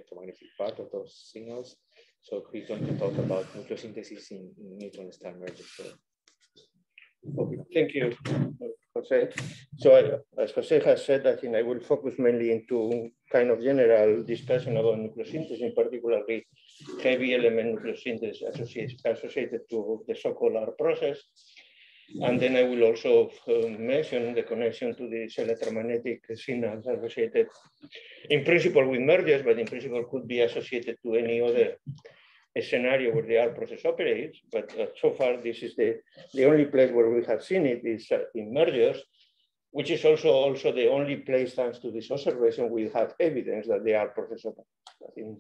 electromagnetic part of those signals. So he's going to talk about nucleosynthesis in neutron star mergers. So, okay, thank you, Jose. So as Jose has said, I think I will focus mainly into kind of general discussion about nucleosynthesis, particularly heavy element nucleosynthesis associated to the so-called R process. And then I will also mention the connection to these electromagnetic signals associated in principle with mergers, but in principle could be associated to any other scenario where the R process operates. But so far, this is the only place where we have seen it is in mergers, which is also the only place, thanks to this observation, we have evidence that the R process operates.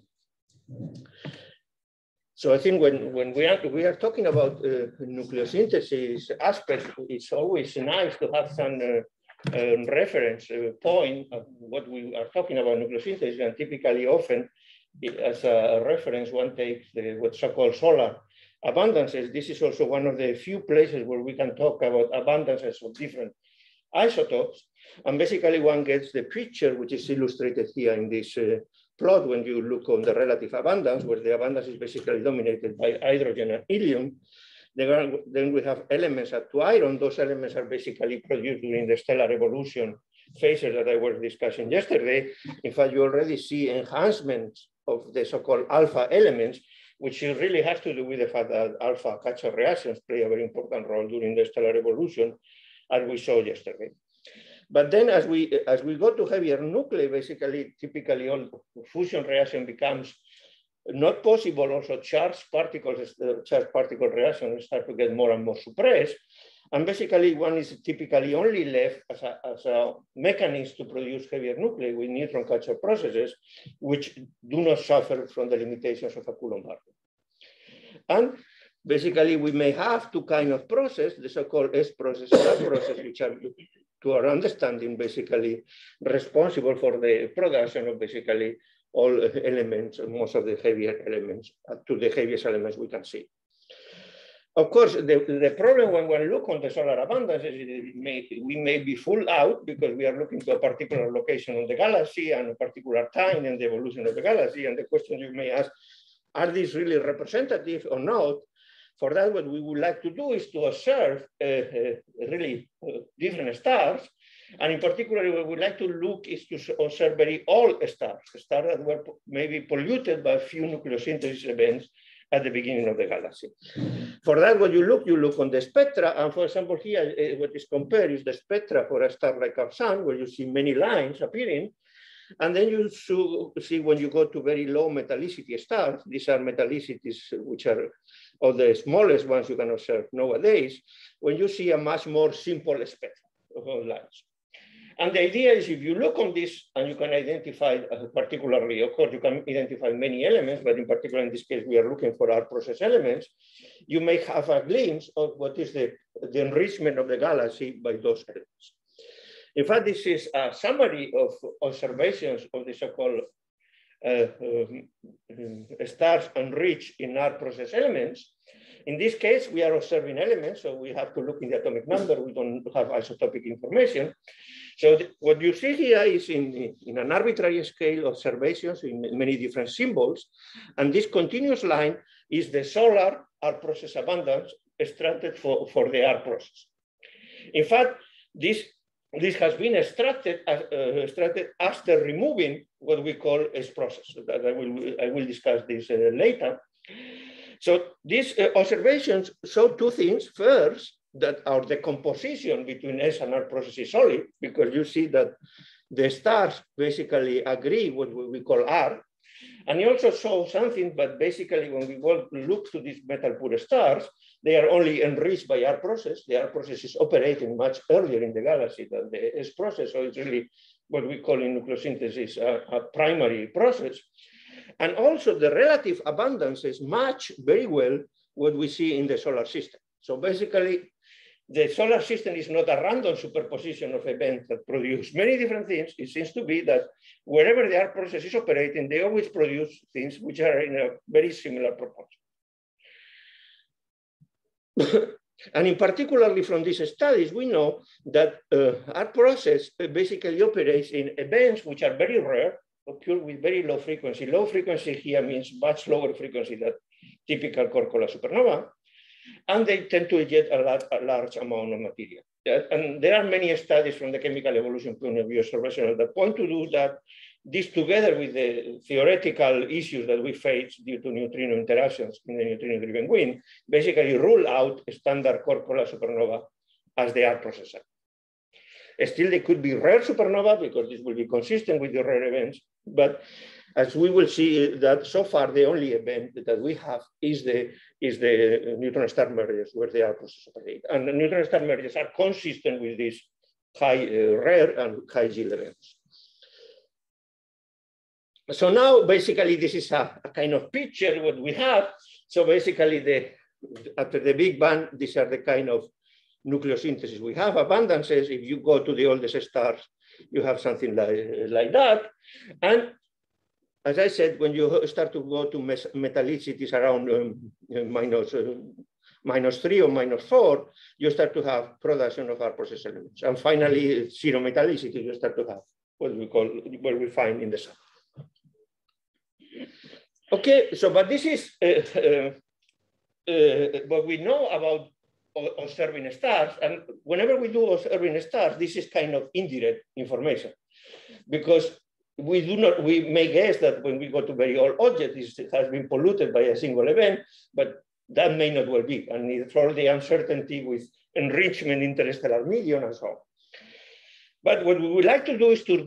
So I think when we are talking about nucleosynthesis aspect, it's always nice to have some reference point of what we are talking about nucleosynthesis, and typically often as a reference one takes what's so-called solar abundances. This is also one of the few places where we can talk about abundances of different isotopes, and basically one gets the picture which is illustrated here in this plot when you look on the relative abundance, where the abundance is basically dominated by hydrogen and helium. Then we have elements at 2 iron. Those elements are basically produced during the stellar evolution phases that I was discussing yesterday. In fact, you already see enhancements of the so-called alpha elements, which really has to do with the fact that alpha catch-up reactions play a very important role during the stellar evolution, as we saw yesterday. But then as we go to heavier nuclei, basically, typically all fusion reaction becomes not possible. Also charged particle reactions start to get more and more suppressed. And basically one is typically only left as a mechanism to produce heavier nuclei with neutron catch-up processes, which do not suffer from the limitations of a Coulomb barrier. And basically we may have two kinds of process, the so-called S process and R process, which are, to our understanding, basically responsible for the production of basically all elements, most of the heavier elements, to the heaviest elements we can see. Of course, the problem when we look on the solar abundance is we may be full out because we are looking to a particular location of the galaxy and a particular time in the evolution of the galaxy. And the question you may ask, are these really representative or not? For that, what we would like to do is to observe really different stars. And in particular, what we like to look is to observe very old stars that were maybe polluted by a few nucleosynthesis events at the beginning of the galaxy. For that, what you look on the spectra. And for example, here, what is compared is the spectra for a star like our sun, where you see many lines appearing. And then you see when you go to very low metallicity stars, these are metallicities which are of the smallest ones you can observe nowadays, when you see a much more simple spectrum of lines. And the idea is if you look on this and you can identify particularly, of course, you can identify many elements, but in particular in this case, we are looking for our process elements, you may have a glimpse of what is the enrichment of the galaxy by those elements. In fact, this is a summary of observations of the so-called stars enriched in our process elements. In this case, we are observing elements, so we have to look in the atomic number. We don't have isotopic information. So what you see here is in an arbitrary scale observations in many different symbols. And this continuous line is the solar R process abundance extracted for the R process. In fact, this has been extracted after removing what we call S process. I will discuss this later. So these observations show two things. First, that our decomposition between S and R process is solid, because you see that the stars basically agree with what we call R. And it also shows something, but basically when we look to these metal poor stars, they are only enriched by R process. The R process is operating much earlier in the galaxy than the S process. So it's really what we call in nucleosynthesis a primary process. And also the relative abundances match very well what we see in the solar system. So basically, the solar system is not a random superposition of events that produce many different things. It seems to be that wherever the R process is operating, they always produce things which are in a very similar proportion. And in particularly from these studies, we know that R process basically operates in events which are very rare, occur with very low frequency. Low frequency here means much lower frequency than typical Corcola supernova. And they tend to eject a large amount of material. And there are many studies from the chemical evolution point of view observational that point to do that. This, together with the theoretical issues that we face due to neutrino interactions in the neutrino-driven wind, basically rule out a standard Corcola supernova as they are processed. Still, they could be rare supernova because this will be consistent with the rare events. But as we will see, that so far the only event that we have is the neutron star mergers where they are process operated. And the neutron star mergers are consistent with these high rare and high yield events. So now, basically, this is a kind of picture what we have. So basically, after the Big Bang, these are the kind of nucleosynthesis we have. Abundances, if you go to the oldest stars, you have something like that. And as I said, when you start to go to metallicities around -3 or -4, you start to have production of our process elements. And finally, zero metallicity, you start to have what we find in the sun. Okay, so but this is what we know about observing stars. And whenever we do observing stars, this is kind of indirect information, because we may guess that when we go to very old objects, it has been polluted by a single event, but that may not well be. And for the uncertainty with enrichment interstellar medium and so on. But what we would like to do is to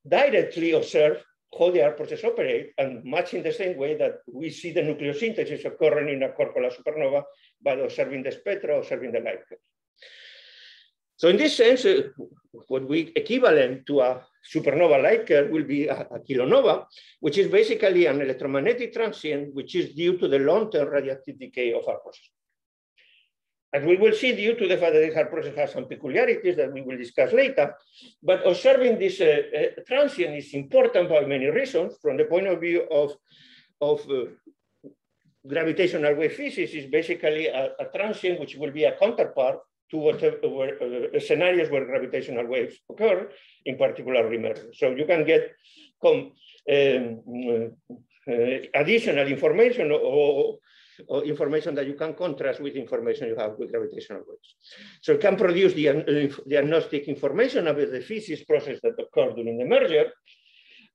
directly observe how the R process operate, and much in the same way that we see the nucleosynthesis occurring in a Corcola supernova by observing the spectra, observing the light curve. So in this sense, what we equivalent to a supernova light curve will be a kilonova, which is basically an electromagnetic transient, which is due to the long-term radioactive decay of our process. As we will see, due to the fact that this process has some peculiarities that we will discuss later, but observing this transient is important for many reasons. From the point of view of gravitational wave physics, is basically a transient which will be a counterpart to whatever scenarios where gravitational waves occur, in particular emergence. So you can get additional information or information that you can contrast with information you have with gravitational waves. So it can produce the diagnostic information about the physics process that occurred during the merger.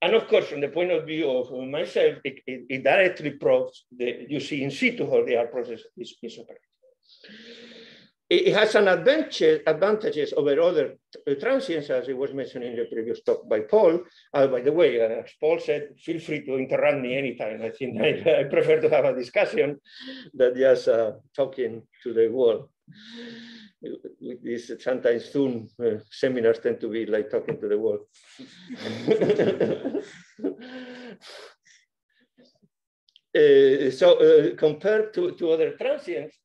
And of course, from the point of view of myself, it directly proves you see in situ how the R process is operating. It has some advantages over other transients, as it was mentioned in the previous talk by Paul. By the way, as Paul said, feel free to interrupt me anytime. I think I prefer to have a discussion than just talking to the wall. With this, sometimes Zoom seminars tend to be like talking to the wall. So compared to other transients,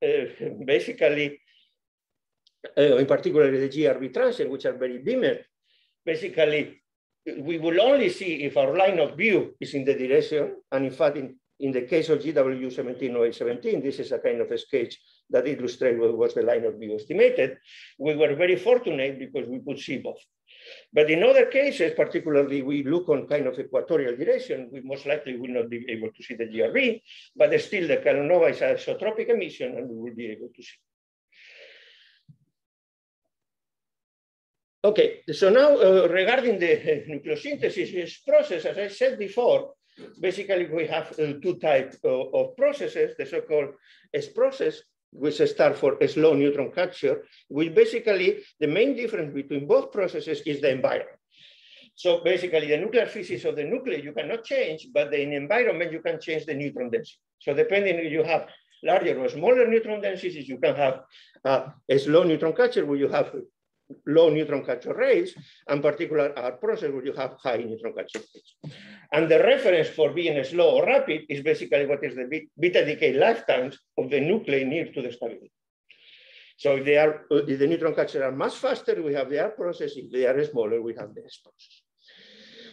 basically, in particular the GRB transient, which are very beamer, basically we will only see if our line of view is in the direction. And in fact, in the case of GW170817, this is a kind of a sketch that illustrates what was the line of view estimated. We were very fortunate because we could see both. But in other cases, particularly we look on kind of equatorial direction, we most likely will not be able to see the GRB, but still the kilonova is an isotropic emission and we will be able to see. Okay, so now regarding the nucleosynthesis process, as I said before, basically we have two types of processes, the so-called S process, which stands for slow neutron capture, which basically the main difference between both processes is the environment. So basically the nuclear physics of the nucleus you cannot change, but in the environment you can change the neutron density. So depending if you have larger or smaller neutron densities, you can have a slow neutron capture where you have low neutron capture rates, and particular process where you have high neutron capture rates. And the reference for being slow or rapid is basically what is the beta decay lifetimes of the nuclei near to the stability. So if the neutron capture are much faster, we have the R process. If they are smaller, we have the S process.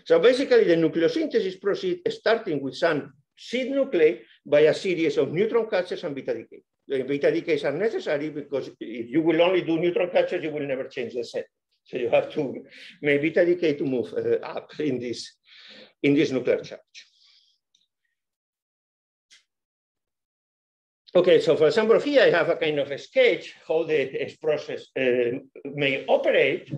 So basically the nucleosynthesis proceeds starting with some seed nuclei by a series of neutron captures and beta decay. The beta decays are necessary because if you will only do neutron captures, you will never change the set. So you have to make beta decay to move up in this in this nuclear charge. Okay, so for example, here I have a kind of a sketch how the S process may operate.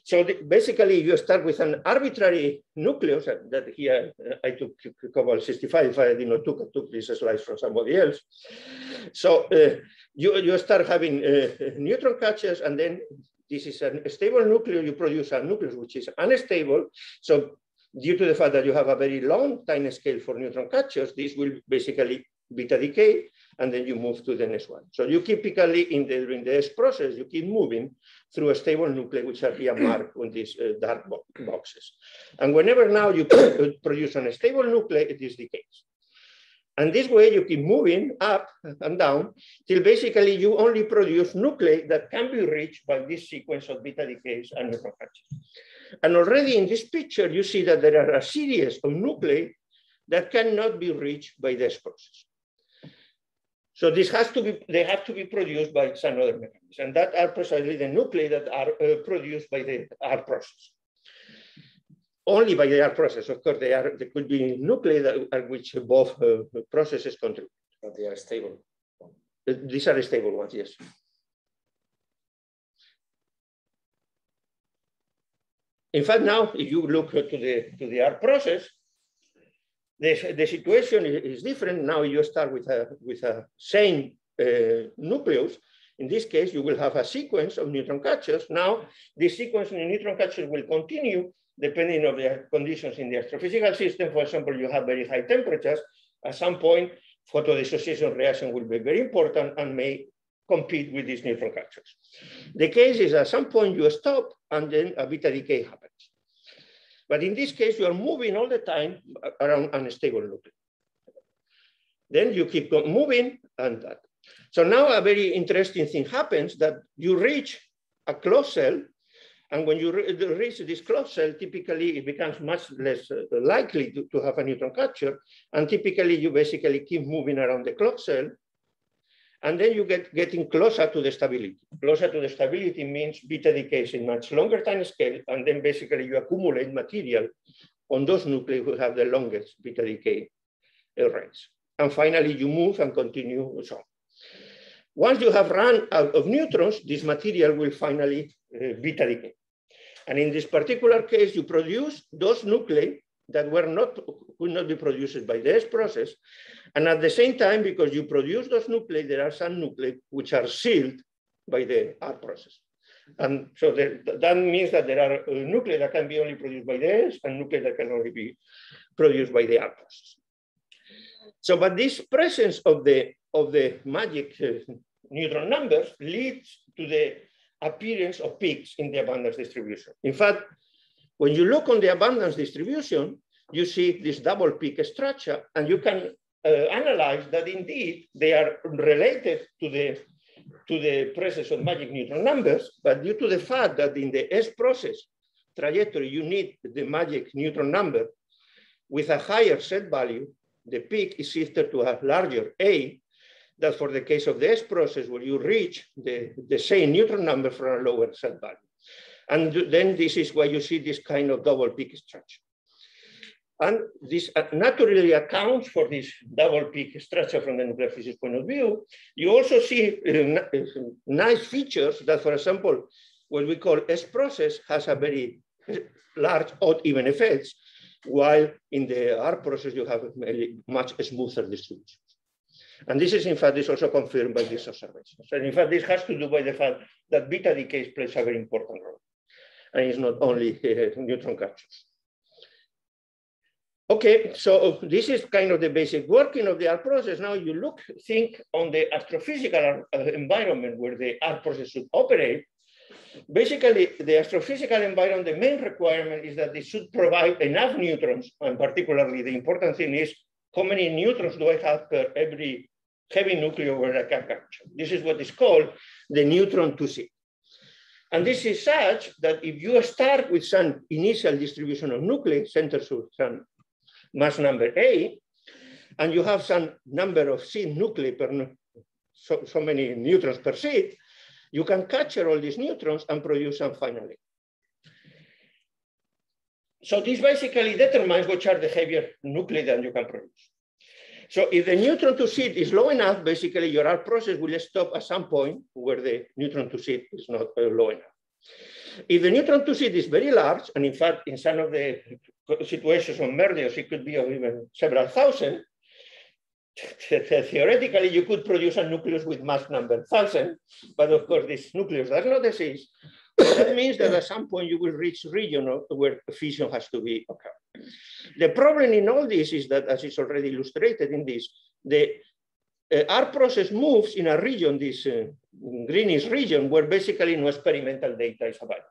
So basically, you start with an arbitrary nucleus that here I took Cobalt 65. If I did not took this slice from somebody else. So you start having neutron catches, and then this is a stable nucleus. You produce a nucleus which is unstable. So due to the fact that you have a very long time scale for neutron catches, this will basically beta decay, and then you move to the next one. So you typically during the S process, you keep moving through a stable nuclei, which are here marked on these dark boxes. And whenever now you produce a stable nuclei, it is decays. And this way you keep moving up and down till basically you only produce nuclei that can be reached by this sequence of beta decays and neutron catches. And already in this picture, you see that there are a series of nuclei that cannot be reached by the S process. So this has to be, they have to be produced by some other mechanism. And that are precisely the nuclei that are produced by the R process. Only by the R process, of course, there could be nuclei that which both processes contribute. But they are stable. These are stable ones, yes. In fact, now, if you look to the R process, the situation is different. Now you start with a same nucleus. In this case, you will have a sequence of neutron catches. Now, this sequence of neutron catches will continue depending on the conditions in the astrophysical system. For example, you have very high temperatures. At some point, photodissociation reaction will be very important and may compete with these neutron catches. The case is at some point you stop and then a beta decay happens. But in this case, you are moving all the time around unstable nuclei. Then you keep moving and that. So now a very interesting thing happens that you reach a closed cell. And when you reach this closed cell, typically it becomes much less likely to have a neutron catcher. And typically you basically keep moving around the closed cell. And then you getting closer to the stability. Closer to the stability means beta decays in much longer time scale. And then basically you accumulate material on those nuclei who have the longest beta decay rates. And finally you move and continue so on. Once you have run out of neutrons, this material will finally beta decay. And in this particular case, you produce those nuclei that could not be produced by the S process. And at the same time, because you produce those nuclei, there are some nuclei which are sealed by the R process. And so that means that there are nuclei that can be only produced by the S and nuclei that can only be produced by the R process. So, but this presence of the magic neutron numbers leads to the appearance of peaks in the abundance distribution. In fact, when you look on the abundance distribution, you see this double peak structure, and you can analyze that indeed they are related to the presence of magic neutron numbers, but due to the fact that in the S process trajectory, you need the magic neutron number with a higher set value, the peak is shifted to a larger A. That for the case of the S process, where you reach the same neutron number for a lower set value. And then this is why you see this kind of double peak structure. And this naturally accounts for this double peak structure from the nuclear physics point of view. You also see nice features that, for example, what we call S process has a very large odd even effects, while in the R process, you have a much smoother distribution. And this is, in fact, is also confirmed by these observations. And in fact, this has to do with the fact that beta decays plays a very important role. And it's not only neutron catchers. Okay, so this is kind of the basic working of the R process. Now you think on the astrophysical environment where the R process should operate. Basically, the astrophysical environment, the main requirement is that they should provide enough neutrons, and particularly the important thing is how many neutrons do I have per every heavy nuclei where I can capture. This is what is called the neutron to seed. And this is such that if you start with some initial distribution of nuclei centered to some mass number A, and you have some number of seed nuclei per so many neutrons per seed, you can capture all these neutrons and produce some final A. So this basically determines which are the heavier nuclei that you can produce. So if the neutron to seed is low enough, basically your R process will stop at some point where the neutron to seed is not low enough. If the neutron to seed is very large, and in fact, in some of the situations on Merdius, it could be of even several thousand, theoretically, you could produce a nucleus with mass number 1,000, but of course, this nucleus does not exist. That means that at some point you will reach a region where fission has to be occurred. The problem in all this is that, as is already illustrated in this, the R process moves in a region, this greenish region, where basically no experimental data is available.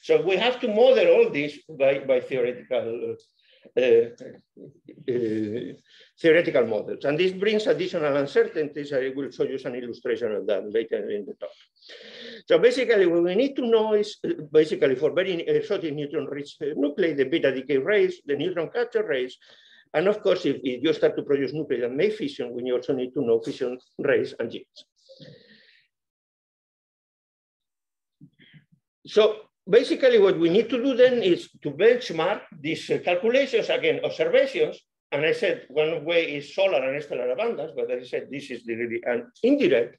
So we have to model all this by theoretical models. And this brings additional uncertainties. I will show you some illustration of that later in the talk. So basically what we need to know is basically for very exotic neutron-rich nuclei, the beta decay rates, the neutron capture rates, and of course, if you start to produce nuclei that may fission, we also need to know fission rates and genes. So basically what we need to do then is to benchmark these calculations against observations. And I said one way is solar and stellar abundance, but as I said, this is really an indirect.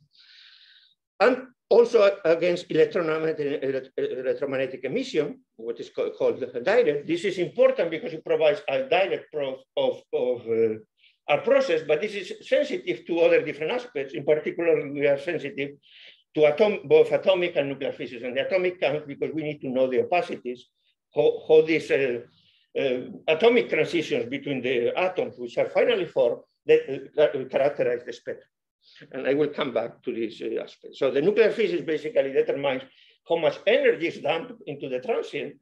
And also against electromagnetic emission, what is called direct. This is important because it provides a direct proof of our process, but this is sensitive to other different aspects. In particular, we are sensitive to both atomic and nuclear physics. And the atomic comes because we need to know the opacities, how these atomic transitions between the atoms, which are finally formed, that characterize the spectrum. And I will come back to this aspect. So the nuclear physics basically determines how much energy is dumped into the transient,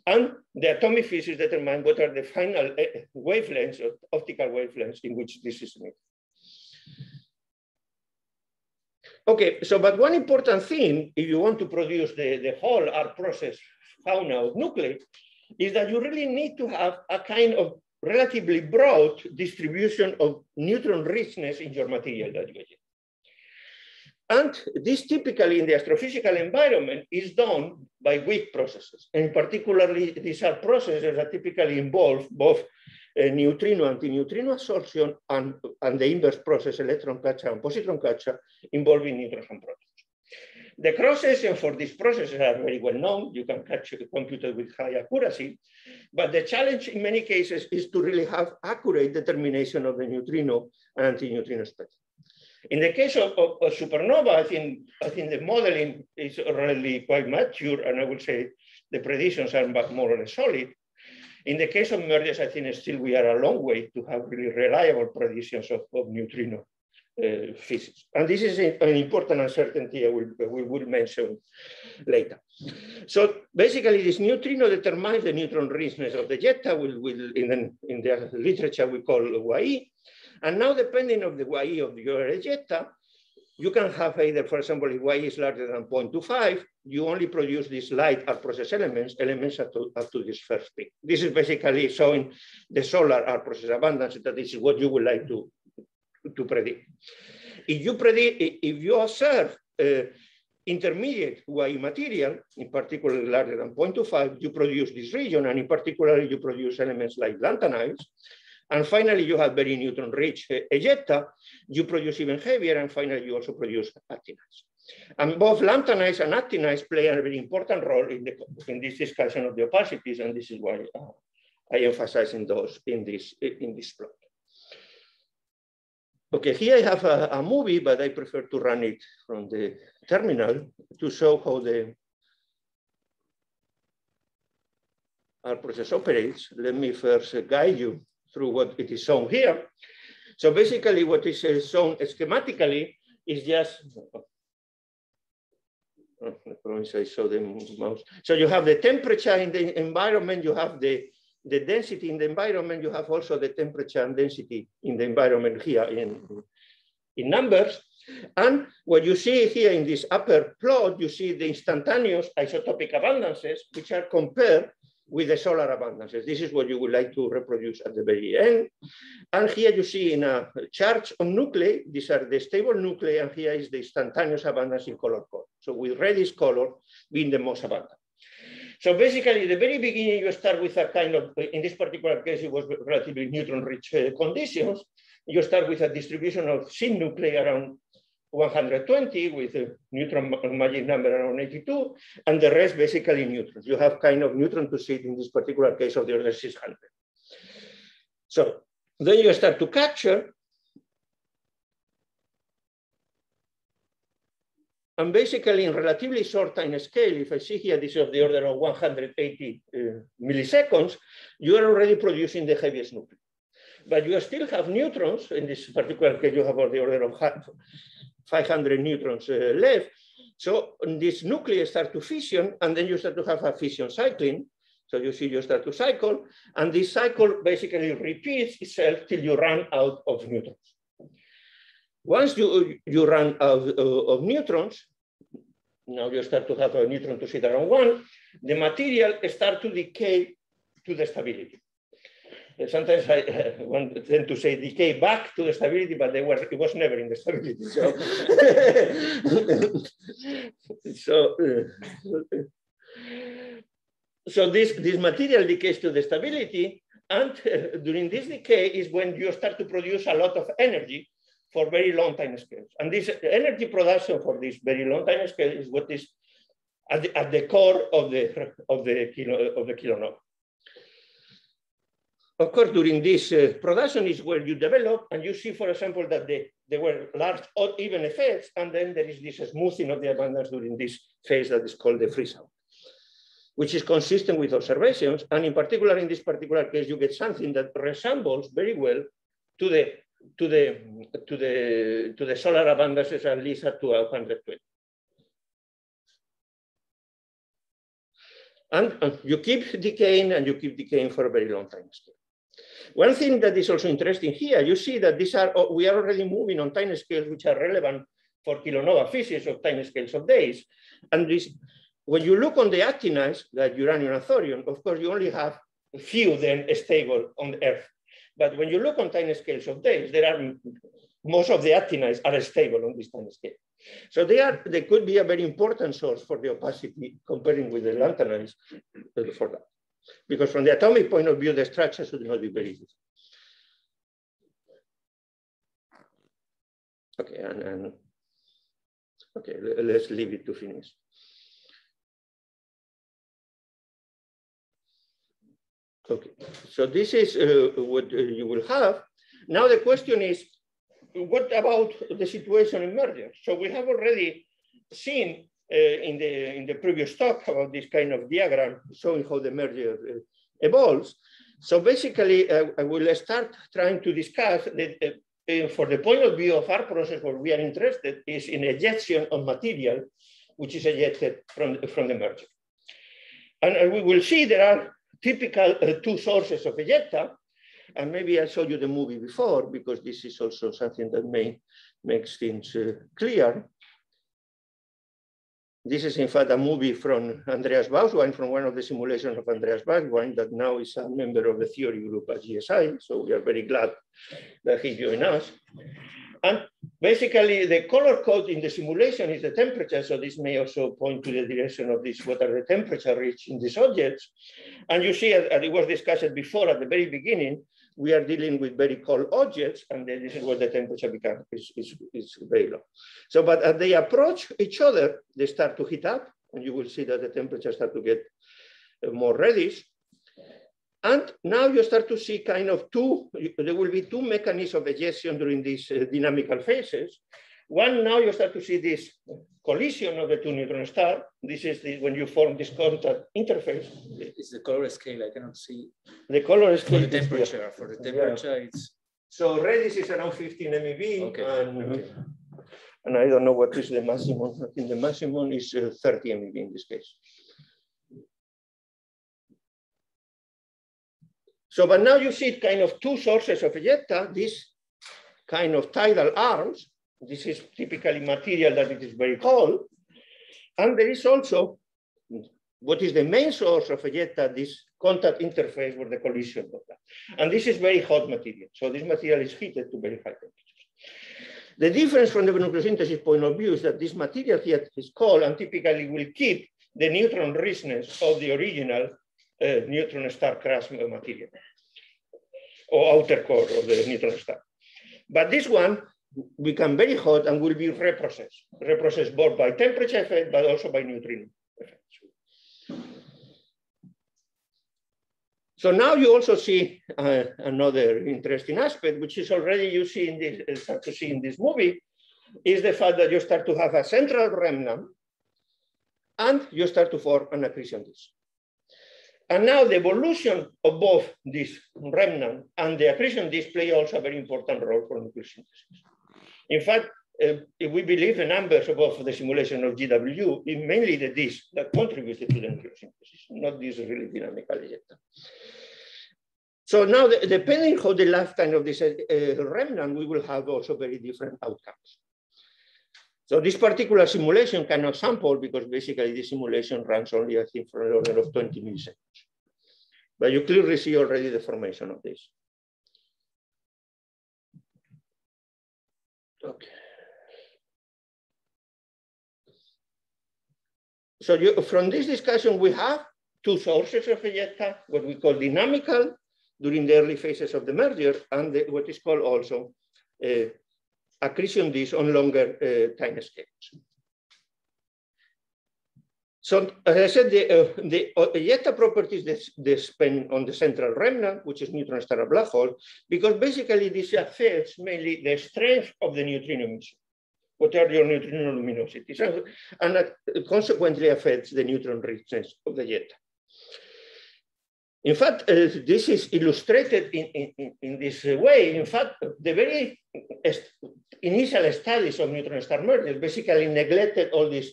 and the atomic physics determine what are the final wavelengths, or optical wavelengths in which this is made. Okay, so but one important thing, if you want to produce the whole R process fauna of nuclei, is that you really need to have a kind of relatively broad distribution of neutron richness in your material that you get. And this typically in the astrophysical environment is done by weak processes. And particularly, these are processes that typically involve both neutrino, antineutrino absorption, and the inverse process, electron capture and positron capture, involving neutrons and protons. The cross-section for these processes are very well known. You can compute it with high accuracy, but the challenge in many cases is to really have accurate determination of the neutrino and antineutrino spectrum. In the case of supernova, I think the modeling is already quite mature, and I would say the predictions are more or less solid. In the case of mergers, I think still we are a long way to have really reliable predictions of neutrino physics. And this is an important uncertainty we will mention later. So basically, this neutrino determines the neutron richness of the jetta, in the literature we call YE. And now, depending on the YE of your jetta, you can have either, for example, if Y is larger than 0.25, you only produce these light R process elements up to this first peak. This is basically showing the solar R process abundance, that this is what you would like to predict. If you observe intermediate YE material, in particular larger than 0.25, you produce this region, and in particular, you produce elements like lanthanides. And finally, you have very neutron-rich ejecta. You produce even heavier, and finally, you also produce actinides. And both lanthanides and actinides play a very important role in this discussion of the opacities, and this is why I emphasize in those in this plot. Okay, here I have a movie, but I prefer to run it from the terminal to show how the R process operates. Let me first guide you through what it is shown here. So basically what is shown schematically is just, I show the mouse. So you have the temperature in the environment, you have the density in the environment, you have also the temperature and density in the environment here in numbers. And what you see here in this upper plot, you see the instantaneous isotopic abundances, which are compared with the solar abundances. This is what you would like to reproduce at the very end. And here you see in a charge on nuclei, these are the stable nuclei, and here is the instantaneous abundance in color code. So with reddish color being the most abundant. So basically, at the very beginning, you start with a kind of, in this particular case, it was relatively neutron-rich conditions. You start with a distribution of sin nuclei around 120 with a neutron magic number around 82, and the rest basically neutrons. You have kind of neutron to seed in this particular case of the order 600. So then you start to capture. And basically in relatively short time scale, if I see here, this is of the order of 180 milliseconds, you are already producing the heaviest nuclei. But you still have neutrons, in this particular case, you have of the order of 500 neutrons left. So this nuclei start to fission, and then you start to have a fission cycling. So you see, you start to cycle, and this cycle basically repeats itself till you run out of neutrons. Once you run out of neutrons, now you start to have a neutron to sit around 1, the material starts to decay to the stability. Sometimes I want them to say decay back to the stability, but it was never in the stability. So this material decays to the stability, and during this decay is when you start to produce a lot of energy for very long time scales. And this energy production for this very long time scale is what is at the core of the kilonova. Of course, during this production is where you develop, and you see, for example, that there were large odd even effects, and then there is this smoothing of the abundance during this phase that is called the freeze out, which is consistent with observations. And in particular, in this particular case, you get something that resembles very well to the solar abundances, at least at 1220. And you keep decaying, and you keep decaying for a very long time scale. One thing that is also interesting here, you see that we are already moving on time scales which are relevant for kilonova physics of time scales of days. And when you look on the actinides, like uranium and thorium, of course, you only have a few then stable on the Earth. But when you look on time scales of days, most of the actinides are stable on this time scale. So they could be a very important source for the opacity comparing with the lanthanides for that. Because from the atomic point of view, the structure should not be very different. Okay, okay, let's leave it to finish. Okay, so this is what you will have. Now the question is, what about the situation in mergers? So we have already seen in the previous talk about this kind of diagram showing how the merger evolves. So basically, I will start trying to discuss that for the point of view of our process, what we are interested is in ejection of material, which is ejected from the merger. And we will see there are typical two sources of ejecta. And maybe I showed you the movie before, because this is also something that makes things clear. This is, in fact, a movie from Andreas Bauswein, from one of the simulations of Andreas Bauswein, that now is a member of the theory group at GSI. So we are very glad that he joined us. And basically, the color code in the simulation is the temperature. So this may also point to the direction of this, what are the temperature reached in these objects. And you see, as it was discussed before at the very beginning, we are dealing with very cold objects, and then this is where the temperature is very low. So, but as they approach each other, they start to heat up, and you will see that the temperature start to get more reddish. And now you start to see kind of there will be two mechanisms of ejection during these dynamical phases. One, now you start to see this collision of the two neutron stars. This is when you form this contact interface. It's the color scale, I cannot see. The color scale. For the temperature, it's... So reddish is around 15 MeV, okay. And I don't know what is the maximum. I think the maximum is 30 MeV in this case. So, but now you see kind of two sources of ejecta, these kind of tidal arms. This is typically material that it is very cold. And there is also what is the main source of ejecta, this contact interface where the collision of that. And this is very hot material. So this material is heated to very high temperatures. The difference from the nucleosynthesis point of view is that this material here is cold and typically will keep the neutron richness of the original neutron star crash material or outer core of the neutron star. But this one become very hot and will be reprocessed both by temperature effect, but also by neutrino effects. So now you also see another interesting aspect, which is already you see in this, start to see in this movie, is the fact that you start to have a central remnant and you start to form an accretion disk. And now the evolution of both this remnant and the accretion disk play also a very important role for nucleosynthesis. In fact, if we believe the numbers above the simulation of GW, it's mainly the disk that contributed to the nucleosynthesis, not this really dynamical ejecta. So now, depending on the lifetime of this remnant, we will have also very different outcomes. So this particular simulation cannot sample because basically the simulation runs only, I think, for an order of 20 milliseconds. But you clearly see already the formation of this. Okay. So from this discussion, we have two sources of ejecta, what we call dynamical during the early phases of the merger, and what is called also accretion disk on longer time scales. So as I said, the ejecta properties depend on the central remnant, which is neutron star black hole, because basically this affects mainly the strength of the neutrino emission. What are your neutrino luminosities? And consequently affects the neutron richness of the ejecta. In fact, this is illustrated in this way. In fact, the very initial studies of neutron star mergers basically neglected all these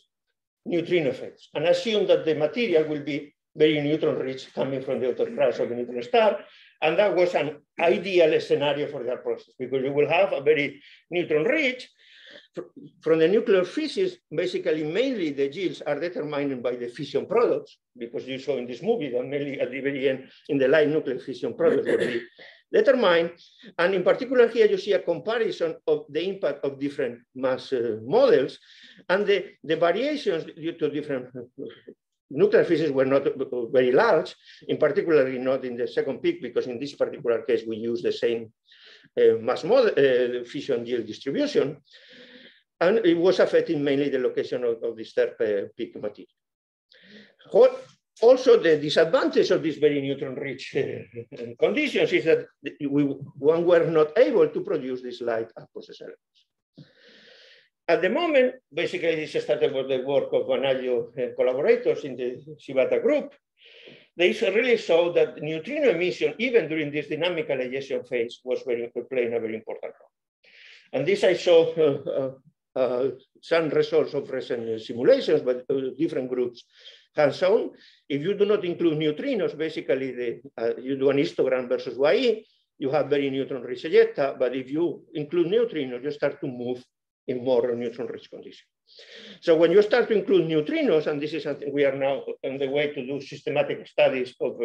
neutrino effects and assumed that the material will be very neutron rich coming from the outer crash of the neutron star. And that was an ideal scenario for that process because you will have a very neutron rich. From the nuclear physics, basically, mainly the yields are determined by the fission products, because you saw in this movie that mainly at the very end, in the light nuclear fission products will be determined. And in particular here, you see a comparison of the impact of different mass models, and the variations due to different nuclear physics were not very large, in particular not in the second peak, because in this particular case, we use the same mass model, fission yield distribution. And it was affecting mainly the location of this third peak material. Also, the disadvantage of these very neutron-rich conditions is that one were not able to produce these light process elements. At the moment, basically, this started with the work of Vanaglio and collaborators in the Shibata group. They really saw that neutrino emission, even during this dynamical ejection phase, was playing a very important role. And this I saw some results of recent simulations, but different groups have shown. If you do not include neutrinos, basically you do an histogram versus YE, you have very neutron-rich ejecta, but if you include neutrinos, you start to move in more neutron-rich conditions. So when you start to include neutrinos, and this is something we are now on the way to do systematic studies of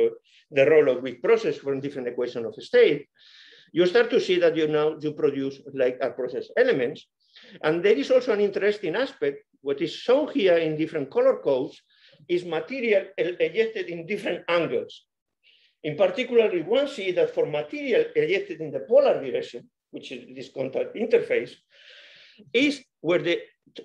the role of weak process from different equations of state, you start to see that you produce like process elements. And there is also an interesting aspect. What is shown here in different color codes is material ejected in different angles. In particular, one sees that for material ejected in the polar direction, which is this contact interface, is where the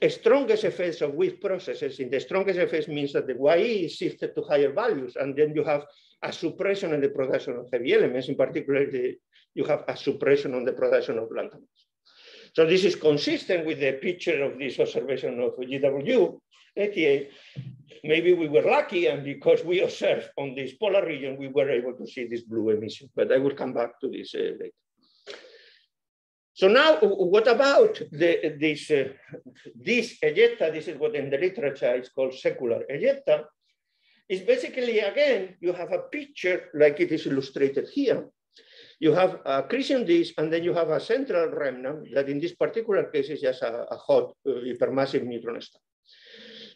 strongest effects of weak processes. In the strongest effects means that the YE is shifted to higher values, and then you have a suppression in the production of heavy elements. In particular, you have a suppression on the production of lanthanum. So this is consistent with the picture of this observation of GW 88. Maybe we were lucky, and because we observed on this polar region, we were able to see this blue emission. But I will come back to this later. So now, what about this ejecta? This is what in the literature is called secular ejecta. It's basically, again, you have a picture like it is illustrated here. You have a accretion disk, and then you have a central remnant that in this particular case is just a hot hypermassive neutron star.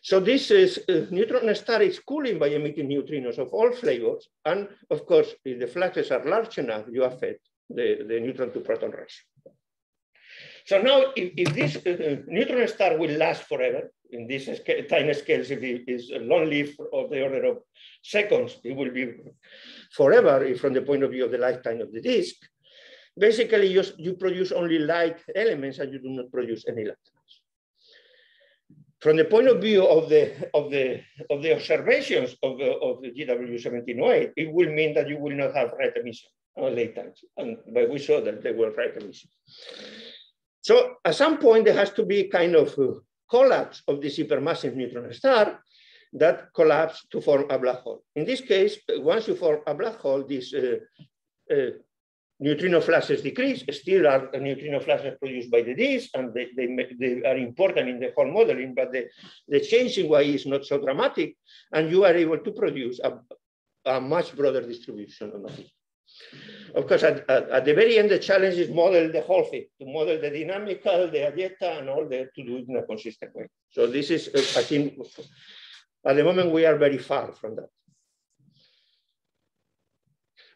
So this is neutron star is cooling by emitting neutrinos of all flavors. And of course, if the fluxes are large enough, you affect the neutron to proton ratio. So now, if this neutron star will last forever, in this tiny scales, if it is long-lived of the order of seconds, it will be forever from the point of view of the lifetime of the disk. Basically, you produce only light elements and you do not produce any electrons. From the point of view of the observations of the GW1708, it will mean that you will not have right emission late times, but we saw that they were right emission. So at some point, there has to be kind of collapse of this supermassive neutron star that collapse to form a black hole. In this case, once you form a black hole, these neutrino flashes decrease. Still are neutrino flashes produced by the disk, and they are important in the whole modeling, but the change in Y is not so dramatic, and you are able to produce a much broader distribution of material. Of course, at the very end, the challenge is model the whole thing, to model the dynamical, the agenda, and all that, to do it in a consistent way. So this is, I think, at the moment, we are very far from that.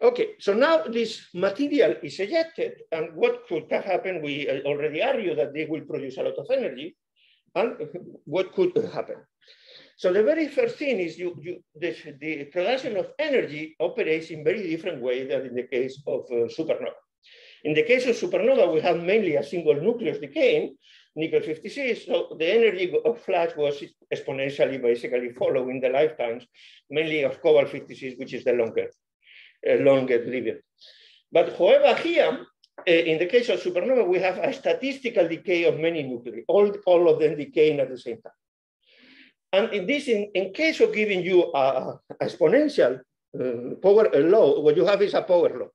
Okay, so now this material is ejected, and what could happen? We already argued that they will produce a lot of energy, and what could happen? So the very first thing is the production of energy operates in very different way than in the case of supernova. In the case of supernova, we have mainly a single nucleus decaying, nickel 56, so the energy of flash was exponentially basically following the lifetimes, mainly of cobalt 56, which is the longest living. But however, here, in the case of supernova, we have a statistical decay of many nuclei, all of them decaying at the same time. And in this, in case of giving you a exponential power law, what you have is a power law.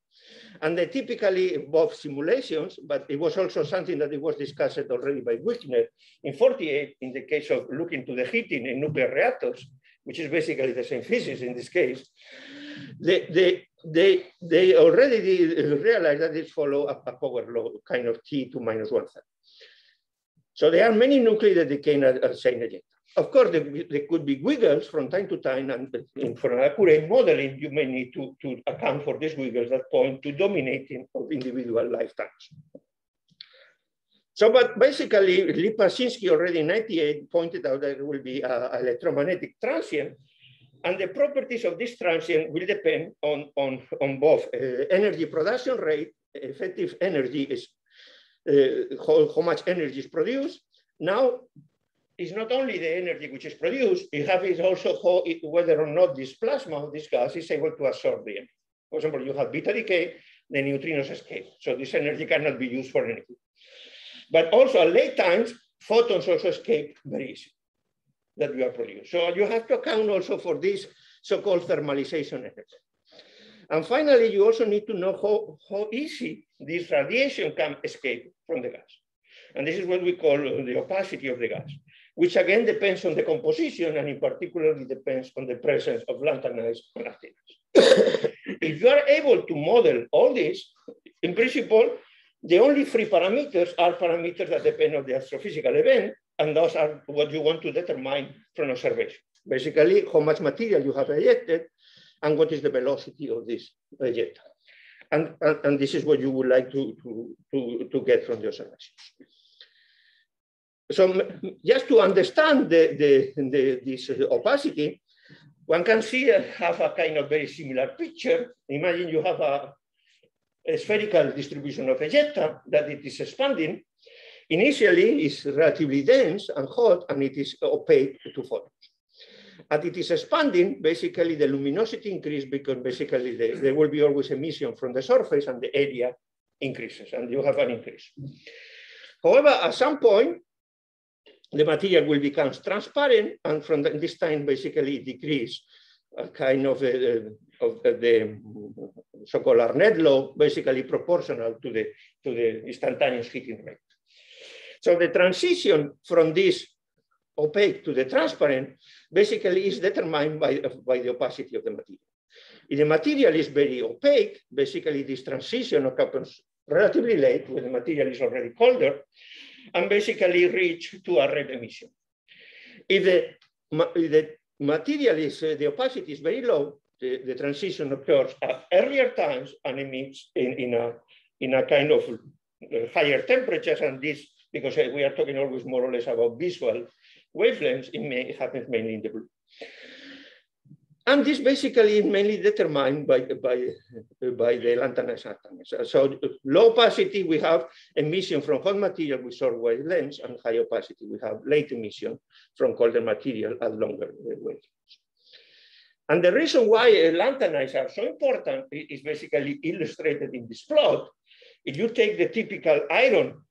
And they typically involve simulations, but it was also something that it was discussed already by Wigner in 48, in the case of looking to the heating in nuclear reactors, which is basically the same physics in this case. They already realized that it follows a power law, kind of T to minus 1/3. So there are many nuclei that decay at the same agenda. Of course, there could be wiggles from time to time, and for an accurate modeling, you may need to account for these wiggles that point to dominating of individual lifetimes. So, but basically, Lipaszynski already in 98 pointed out that there will be an electromagnetic transient, and the properties of this transient will depend on both energy production rate, effective energy is how much energy is produced. Now, it's not only the energy which is produced, you have is also whether or not this plasma, this gas, is able to absorb the energy. For example, you have beta decay, the neutrinos escape. So this energy cannot be used for anything. But also at late times, photons also escape very easily that you are produced. So you have to account also for this so-called thermalization energy. And finally, you also need to know how easy this radiation can escape from the gas. And this is what we call the opacity of the gas, which again depends on the composition, and in particular depends on the presence of lanthanides and actinides. If you are able to model all this, in principle, the only three parameters are parameters that depend on the astrophysical event, and those are what you want to determine from observation. Basically, how much material you have ejected, and what is the velocity of this ejecta. And this is what you would like to get from the observations. So just to understand this opacity, one can have a kind of very similar picture. Imagine you have a spherical distribution of ejecta that it is expanding. Initially, it's relatively dense and hot, and it is opaque to photons. As it is expanding, basically the luminosity increases because basically there will be always emission from the surface, and the area increases, and you have an increase. However, at some point, the material will become transparent, and from this time, basically decrease a kind of the so-called Arnett law, basically proportional to the instantaneous heating rate. So the transition from this opaque to the transparent basically is determined by the opacity of the material. If the material is very opaque, basically this transition happens relatively late when the material is already colder, and basically reach to a red emission. If the material is, the opacity is very low, the transition occurs at earlier times and emits in a kind of higher temperatures, and this, because we are talking always more or less about visual wavelengths, it happens mainly in the blue. And this basically is mainly determined by the lanthanide substances. So low opacity, we have emission from hot material with short wavelengths, and high opacity, we have late emission from colder material at longer wavelengths. And the reason why lanthanides are so important is basically illustrated in this plot. If you take the typical iron,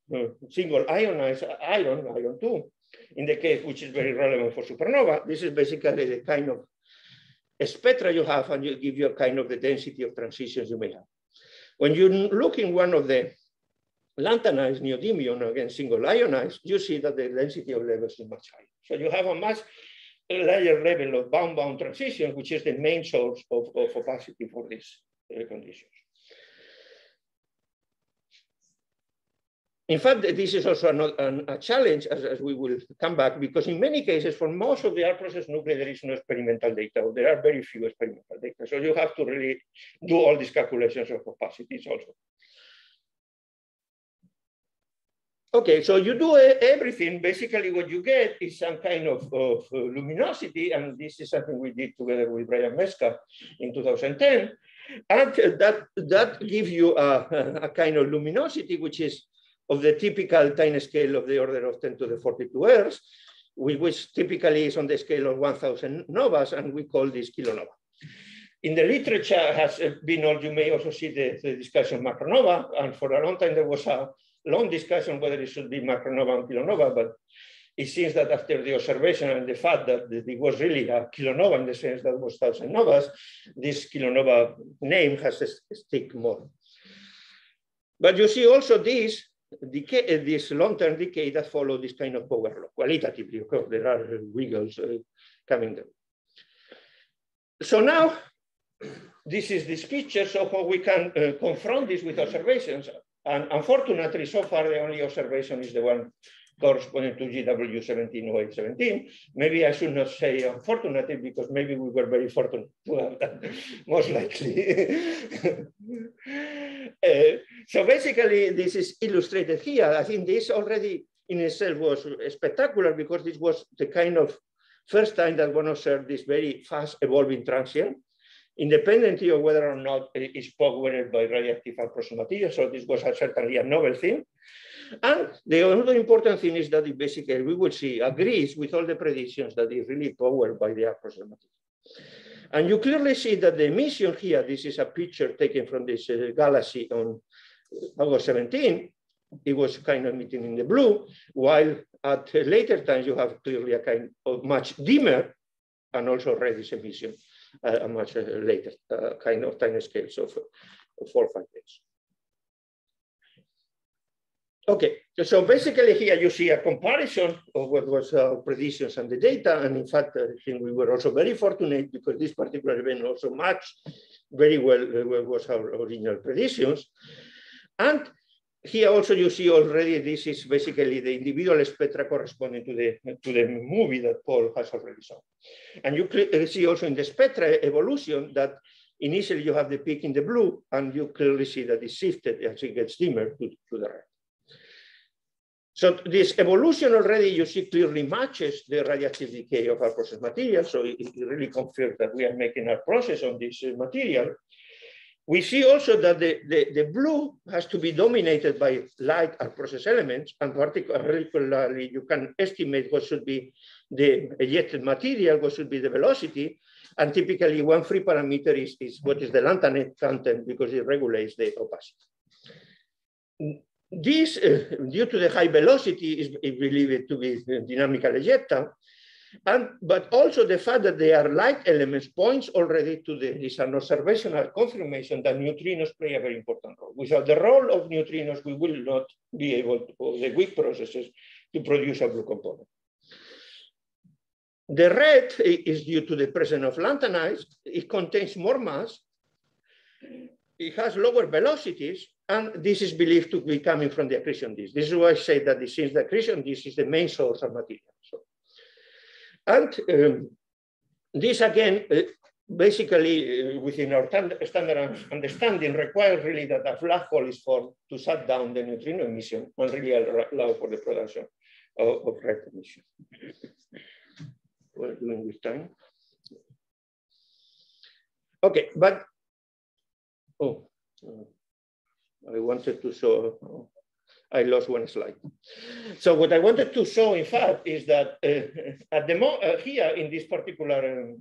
single ionized iron, iron 2, in the case which is very relevant for supernova, this is basically the kind of spectra you have, and you give you a kind of the density of transitions you may have. When you look in one of the lanthanides, neodymium, again single ionized, you see that the density of levels is much higher. So you have a much higher level of bound-bound transition, which is the main source of opacity for these conditions. In fact, this is also a challenge, as we will come back, because in many cases, for most of the R-process nuclei, there is no experimental data, or there are very few experimental data. So you have to really do all these calculations of opacities also. Okay, so you do everything. Basically, what you get is some kind of luminosity, and this is something we did together with Brian Meska in 2010. And that gives you a kind of luminosity, which is of the typical time scale of the order of 10 to the 42 ergs, which typically is on the scale of 1,000 novas, and we call this kilonova. In the literature has been, you may also see the discussion macronova, and for a long time there was a long discussion whether it should be macronova and kilonova, but it seems that after the observation and the fact that it was really a kilonova in the sense that it was 1,000 novas, this kilonova name has stick more. But you see also this decay, this long-term decay that follow this kind of power law. Qualitatively, of course, there are wiggles coming down. So now, this is this picture, so how we can confront this with observations. And unfortunately, so far, the only observation is the one corresponding to GW170817. Maybe I should not say unfortunately, because maybe we were very fortunate to have that, most likely. So basically, this is illustrated here. I think this already in itself was spectacular, because this was the kind of first time that one observed this very fast evolving transient, independently of whether or not it is powered by radioactive R-process material. So this was certainly a novel thing. And the other important thing is that it basically, we would see, agrees with all the predictions that it's really powered by the R-process material. And you clearly see that the emission here, this is a picture taken from this galaxy on August 17. It was kind of emitting in the blue, while at later times you have clearly a kind of much dimmer and also reddish emission, a much later kind of time scales of 4 or 5 days. Okay, so basically here you see a comparison of what was our predictions and the data. And in fact, I think we were also very fortunate, because this particular event also matched very well what was our original predictions. And here also you see already, this is basically the individual spectra corresponding to the movie that Paul has already shown. And you see also in the spectra evolution that initially you have the peak in the blue, and you clearly see that it shifted as it gets dimmer to the red. So this evolution already, you see, clearly matches the radioactive decay of our process material. So it really confirms that we are making our process on this material. We see also that the blue has to be dominated by light and process elements, and particularly you can estimate what should be the ejected material, what should be the velocity, and typically one free parameter is what is the lanthanide content, because it regulates the opacity. This, due to the high velocity, is believed to be dynamical ejecta, but also the fact that they are light elements points already to this an observational confirmation that neutrinos play a very important role. Without the role of neutrinos, we will not be able to, or the weak processes, to produce a blue component. The red is due to the presence of lanthanides. It contains more mass. It has lower velocities, and this is believed to be coming from the accretion disk. This is why I say that since the accretion disk is the main source of material. So, and this again, basically within our standard understanding, requires really that a black hole is formed to shut down the neutrino emission and really allow for the production of red emission. We're doing with time. Okay, but I wanted to show. I lost one slide. So what I wanted to show, in fact, is that at the here in this particular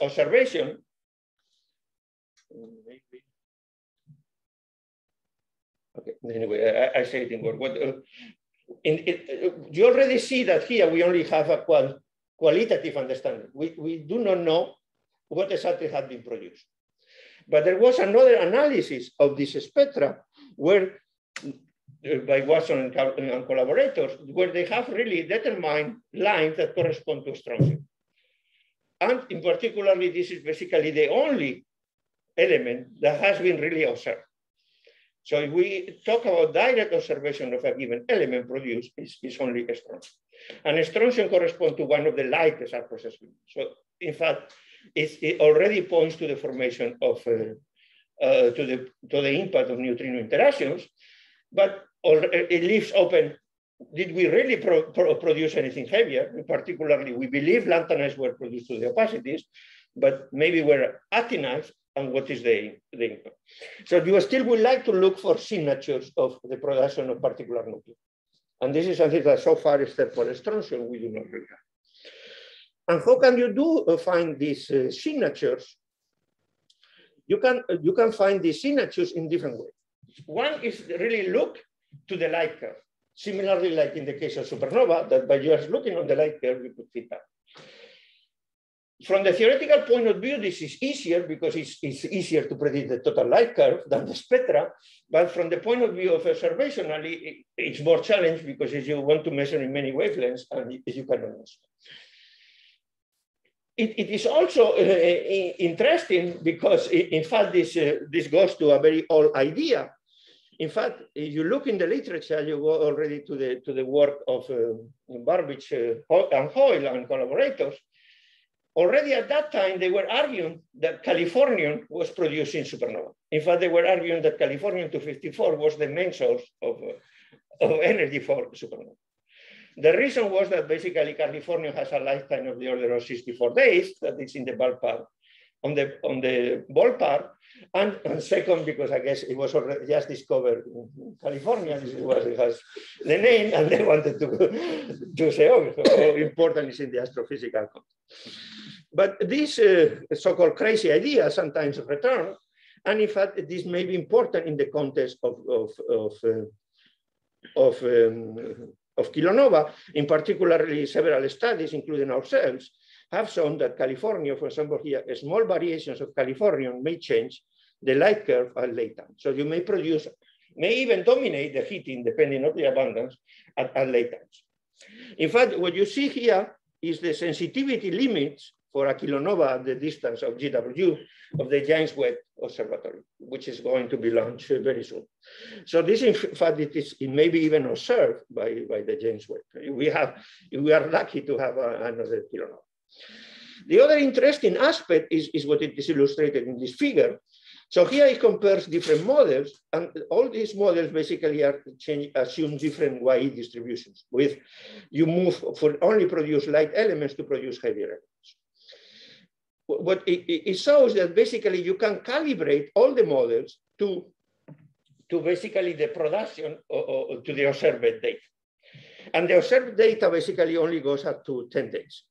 observation, maybe. Okay, anyway, I say it in word. You already see that here we only have a qualitative understanding. We do not know what exactly had been produced. But there was another analysis of this spectra where, by Watson and collaborators, where they have really determined lines that correspond to strontium. And in particularly, this is basically the only element that has been really observed. So if we talk about direct observation of a given element produced, it's only strontium. And strontium corresponds to one of the lightest processes. So in fact, it already points to the formation of, to the impact of neutrino interactions, but it leaves open, did we really produce anything heavier? Particularly, we believe lanthanides were produced to the opacities, but maybe were actinides, and what is the impact? So you still would like to look for signatures of the production of particular nuclei. And this is something that so far, except for strontium, we do not really have. And how can you find these signatures? You can find these signatures in different ways. One is really look to the light curve. Similarly, like in the case of supernova, that by just looking on the light curve, you could fit that. From the theoretical point of view, this is easier because it's easier to predict the total light curve than the spectra. But from the point of view of observationally, it's more challenging because you want to measure in many wavelengths and you cannot measure. It is also interesting because, in fact, this goes to a very old idea. In fact, if you look in the literature, you go already to the work of Burbidge and Hoyle and collaborators. Already at that time, they were arguing that Californium was producing supernova. In fact, they were arguing that Californium-254 was the main source of energy for supernova. The reason was that basically Californium has a lifetime of the order of 64 days, that is in the ballpark, on the ballpark. And second, because I guess it was already just discovered in California, this is what it has the name, and they wanted to say, oh, how important is in the astrophysical context. But this so-called crazy idea sometimes return, and in fact, this may be important in the context of kilonova. In particular, several studies, including ourselves, have shown that California, for example, here, small variations of Californium may change the light curve at late time. So you may produce, may even dominate the heating, depending on the abundance, at late times. In fact, what you see here is the sensitivity limits for a kilonova at the distance of GW of the James Webb Observatory, which is going to be launched very soon. So this, in fact, it may be even observed by the James Webb. We are lucky to have another kilonova. The other interesting aspect is what it is illustrated in this figure. So here it compares different models, and all these models basically assume different YE distributions. With you move for only produce light elements to produce heavier elements. What it shows that basically you can calibrate all the models to basically the production or to the observed data. And the observed data basically only goes up to 10 days.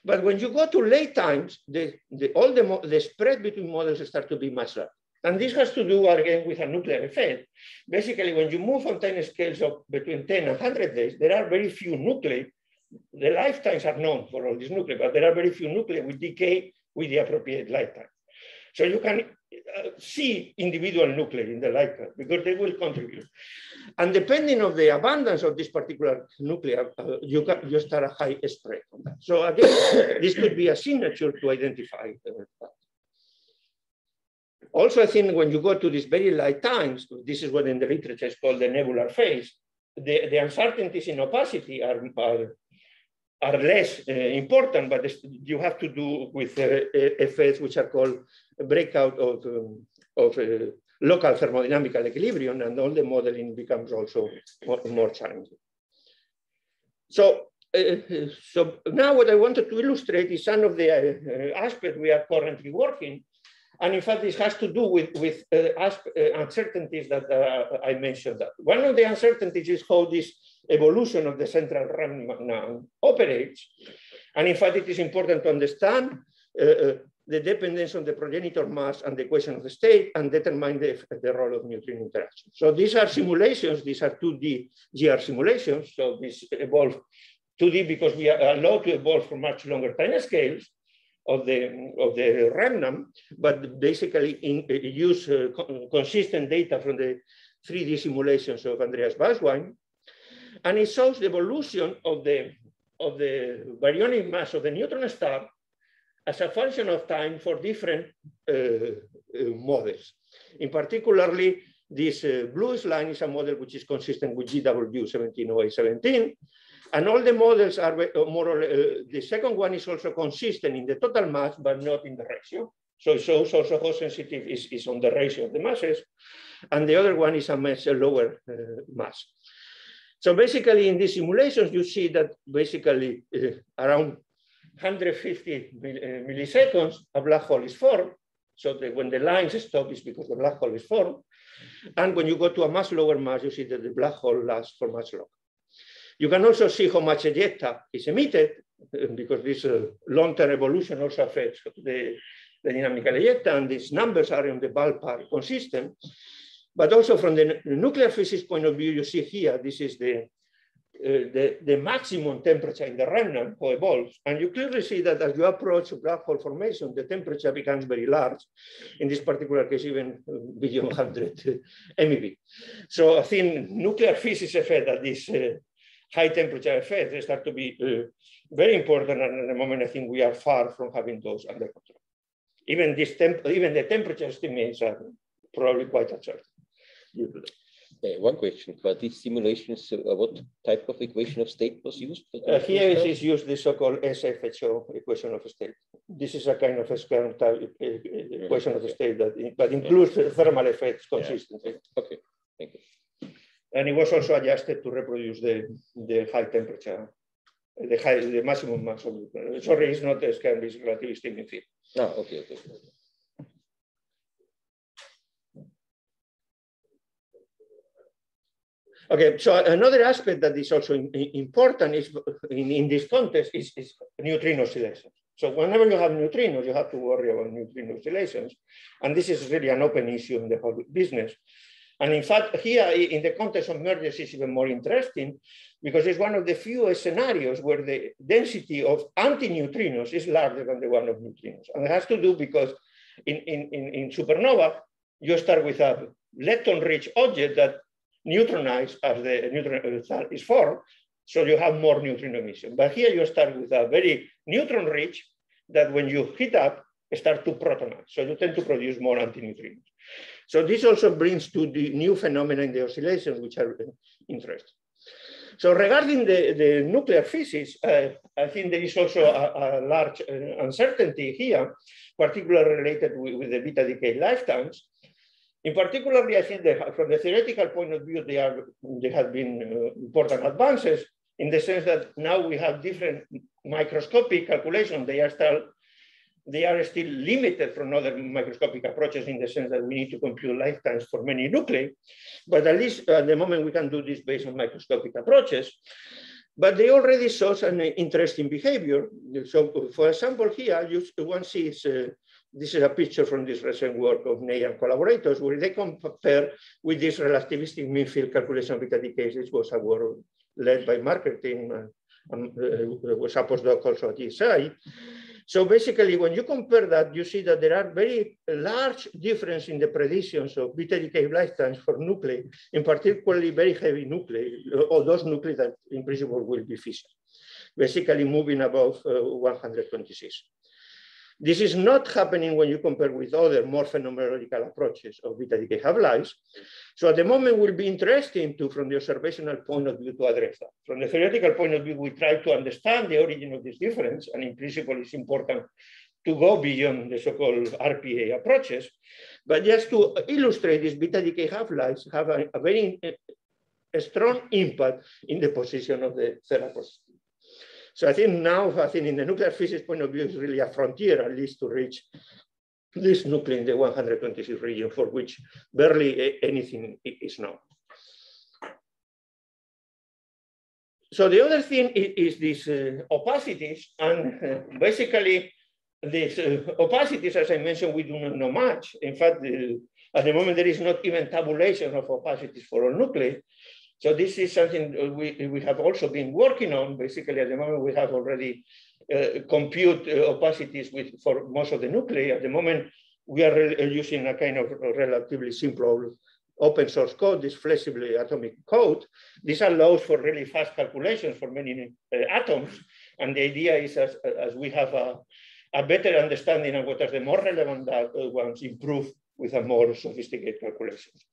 But when you go to late times, the spread between models start to be much larger. And this has to do, again, with a nuclear effect. Basically, when you move on time scales of between 10 and 100 days, there are very few nuclei. The lifetimes are known for all these nuclei, but there are very few nuclei with decay with the appropriate lifetime. So you can see individual nuclei in the light curve because they will contribute. And depending on the abundance of this particular nuclei, you start a high spread on that. So again, this could be a signature to identify that. Also, I think when you go to these very light times, this is what in the literature is called the nebular phase, the uncertainties in opacity are less important, but you have to do with effects which are called breakout of local thermodynamical equilibrium, and all the modeling becomes also more challenging. So now what I wanted to illustrate is some of the aspects we are currently working. And in fact, this has to do with uncertainties that I mentioned. One of the uncertainties is how this evolution of the central remnant operates. And in fact, it is important to understand the dependence on the progenitor mass and the equation of the state and determine the role of neutrino interaction. So these are simulations. These are 2D GR simulations. So this evolve 2D because we are allowed to evolve for much longer time scales of the remnant, but basically use consistent data from the 3D simulations of Andreas Baswein. And it shows the evolution of the baryonic mass of the neutron star as a function of time for different models. In particularly, this bluish line is a model which is consistent with GW 170817. And all the models are more or less, the second one is also consistent in the total mass, but not in the ratio. So it shows also how sensitive is on the ratio of the masses. And the other one is a much lower mass. So basically in these simulations, you see that basically around 150 milliseconds, a black hole is formed. So that when the lines stop, it's because the black hole is formed. And when you go to a much lower mass, you see that the black hole lasts for much longer. You can also see how much ejecta is emitted, because this long-term evolution also affects the dynamical ejecta, and these numbers are in the ballpark consistent. But also from the nuclear physics point of view, you see here, this is the maximum temperature in the remnant how evolves. And you clearly see that as you approach black hole formation, the temperature becomes very large. In this particular case, even beyond 100 MeV. So I think nuclear physics effect that this high temperature effects, they start to be very important. And at the moment, I think we are far from having those under control. Even the temperature estimates are probably quite uncertain. One question for these simulations, what type of equation of state was used? Here is used the so-called SFHO equation of state. This is a kind of a square type equation of state that includes thermal effects consistently. Yeah. Okay, thank you. And it was also adjusted to reproduce the high temperature, the maximum mass of the, sorry, it's not a scan, it's relativistic mean field. Ah, okay, okay. Okay, so another aspect that is also important is in this context is neutrino oscillations. So whenever you have neutrinos, you have to worry about neutrino oscillations. And this is really an open issue in the whole business. And in fact, here in the context of mergers is even more interesting because it's one of the few scenarios where the density of antineutrinos is larger than the one of neutrinos. And it has to do because in supernova, you start with a lepton-rich object that neutronize as the neutron star is formed, so you have more neutrino emission. But here you start with a very neutron-rich that when you heat up, start to protonize. So you tend to produce more antineutrinos. So this also brings to the new phenomena in the oscillations, which are interesting. So regarding the nuclear physics, I think there is also a large uncertainty here, particularly related with the beta decay lifetimes. In particular, I think that from the theoretical point of view, there have been important advances in the sense that now we have different microscopic calculations. They are still limited from other microscopic approaches in the sense that we need to compute lifetimes for many nuclei. But at least at the moment, we can do this based on microscopic approaches. But they already show an interesting behavior. So for example, here, one sees this is a picture from this recent work of Ney and collaborators, where they compare with this relativistic mean field calculation of beta decays. This was a work led by marketing and was a postdoc also at ESI. So basically, when you compare that, you see that there are very large difference in the predictions of beta decay lifetimes for nuclei, in particularly very heavy nuclei, or those nuclei that in principle will be fission, basically moving above 126. This is not happening when you compare with other more phenomenological approaches of beta decay half-lives. So at the moment, it will be interesting to, from the observational point of view, to address that. From the theoretical point of view, we try to understand the origin of this difference, and in principle, it's important to go beyond the so-called RPA approaches. But just to illustrate this, beta decay half-lives have a very a strong impact in the position of the therapies. So I think now, in the nuclear physics point of view, is really a frontier, at least to reach this nuclei in the 126 region, for which barely anything is known. So the other thing is these opacities, and basically these opacities, as I mentioned, we do not know much. In fact, at the moment, there is not even tabulation of opacities for all nuclei. So this is something we have also been working on. Basically, at the moment, we have already compute opacities for most of the nuclei. At the moment, we are using a kind of relatively simple open source code, this flexible atomic code. This allows for really fast calculations for many atoms. And the idea is as we have a better understanding of what are the more relevant ones, improve with a more sophisticated calculations.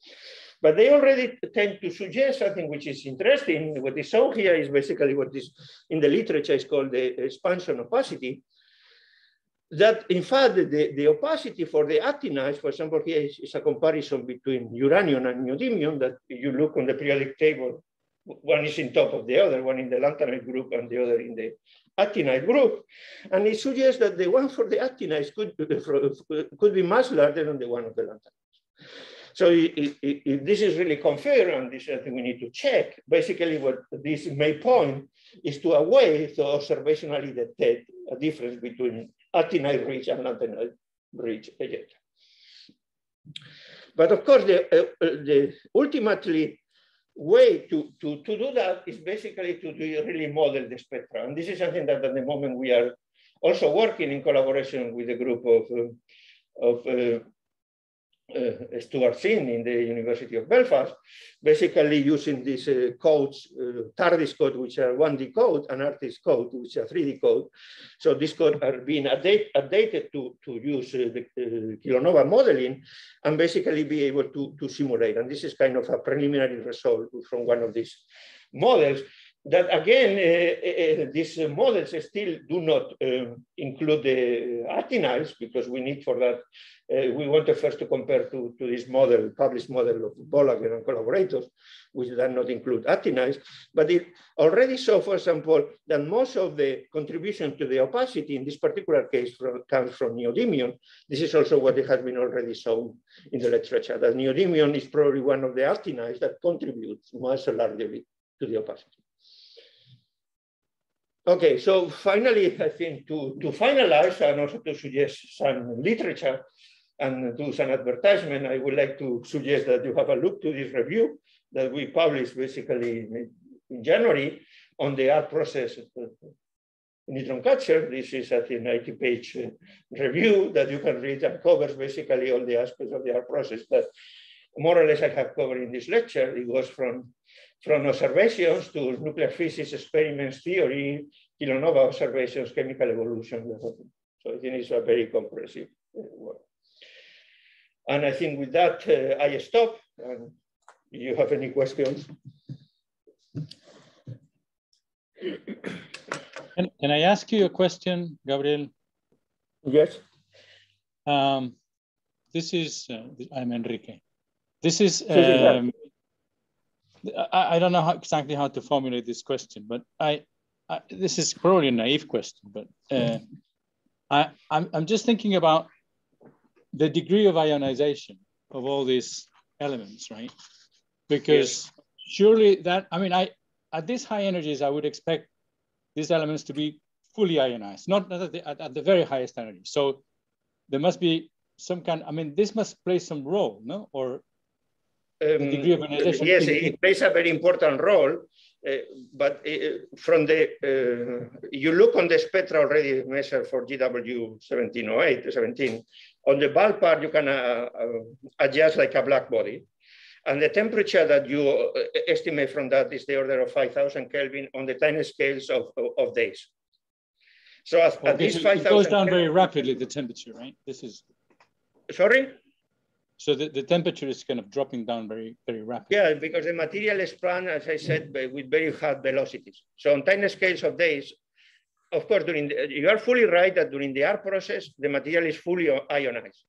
But they already tend to suggest something which is interesting. What is shown here is basically what is in the literature is called the expansion opacity. That in fact, the opacity for the actinides, for example, here is a comparison between uranium and neodymium that you look on the periodic table, one is in top of the other, one in the lanthanide group and the other in the actinide group. And it suggests that the one for the actinides could be much larger than the one of the lanthanides. So if this is really confirmed, and this is something we need to check, basically what this may point is to a way to observationally detect a difference between actinide rich and lanthanide rich ejecta. But of course, the ultimately way to do that is basically to really model the spectra. And this is something that at the moment we are also working in collaboration with a group of Stuart Singh in the University of Belfast, basically using these codes, TARDIS code, which are 1D code, and ARTIS code, which are 3D code. So these codes are being updated to use the kilonova modeling and basically be able to simulate. And this is kind of a preliminary result from one of these models. That again, these models still do not include the actinides because we need for that. We wanted first to compare to this model, published model of Bolager and collaborators, which does not include actinides. But it already shows, for example, that most of the contribution to the opacity in this particular case comes from neodymium. This is also what has been already shown in the literature, that neodymium is probably one of the actinides that contributes much largely to the opacity. Okay, so finally, I think to finalize and also to suggest some literature and do some advertisement, I would like to suggest that you have a look to this review that we published basically in January on the art process neutron catcher. This is a 90-page review that you can read and covers basically all the aspects of the art process that more or less I have covered in this lecture. It goes from observations to nuclear physics, experiments, theory, kilonova observations, chemical evolution. So I think it's a very comprehensive work. And I think with that, I stop. And if you have any questions. Can I ask you a question, Gabriel? Yes. This is, I'm Enrique. This is, I don't know exactly how to formulate this question, but this is probably a naive question, but I'm just thinking about the degree of ionization of all these elements, right? Because surely that, I mean, at these high energies, I would expect these elements to be fully ionized, not at the very highest energy. So there must be some kind, I mean, this must play some role, no? Or the degree of ionization. Yes, it plays a very important role. But from the, you look on the spectra already measured for GW 17. On the bulk part, you can adjust like a black body. And the temperature that you estimate from that is the order of 5,000 Kelvin on the tiny scales of days. So at this 5,000 it goes down very rapidly, the temperature, right? This is. Sorry? So the temperature is kind of dropping down very, very rapidly. Yeah, because the material expands, as I said, with very high velocities. So on tiny scales of days, of course, you are fully right that during the art process, the material is fully ionized.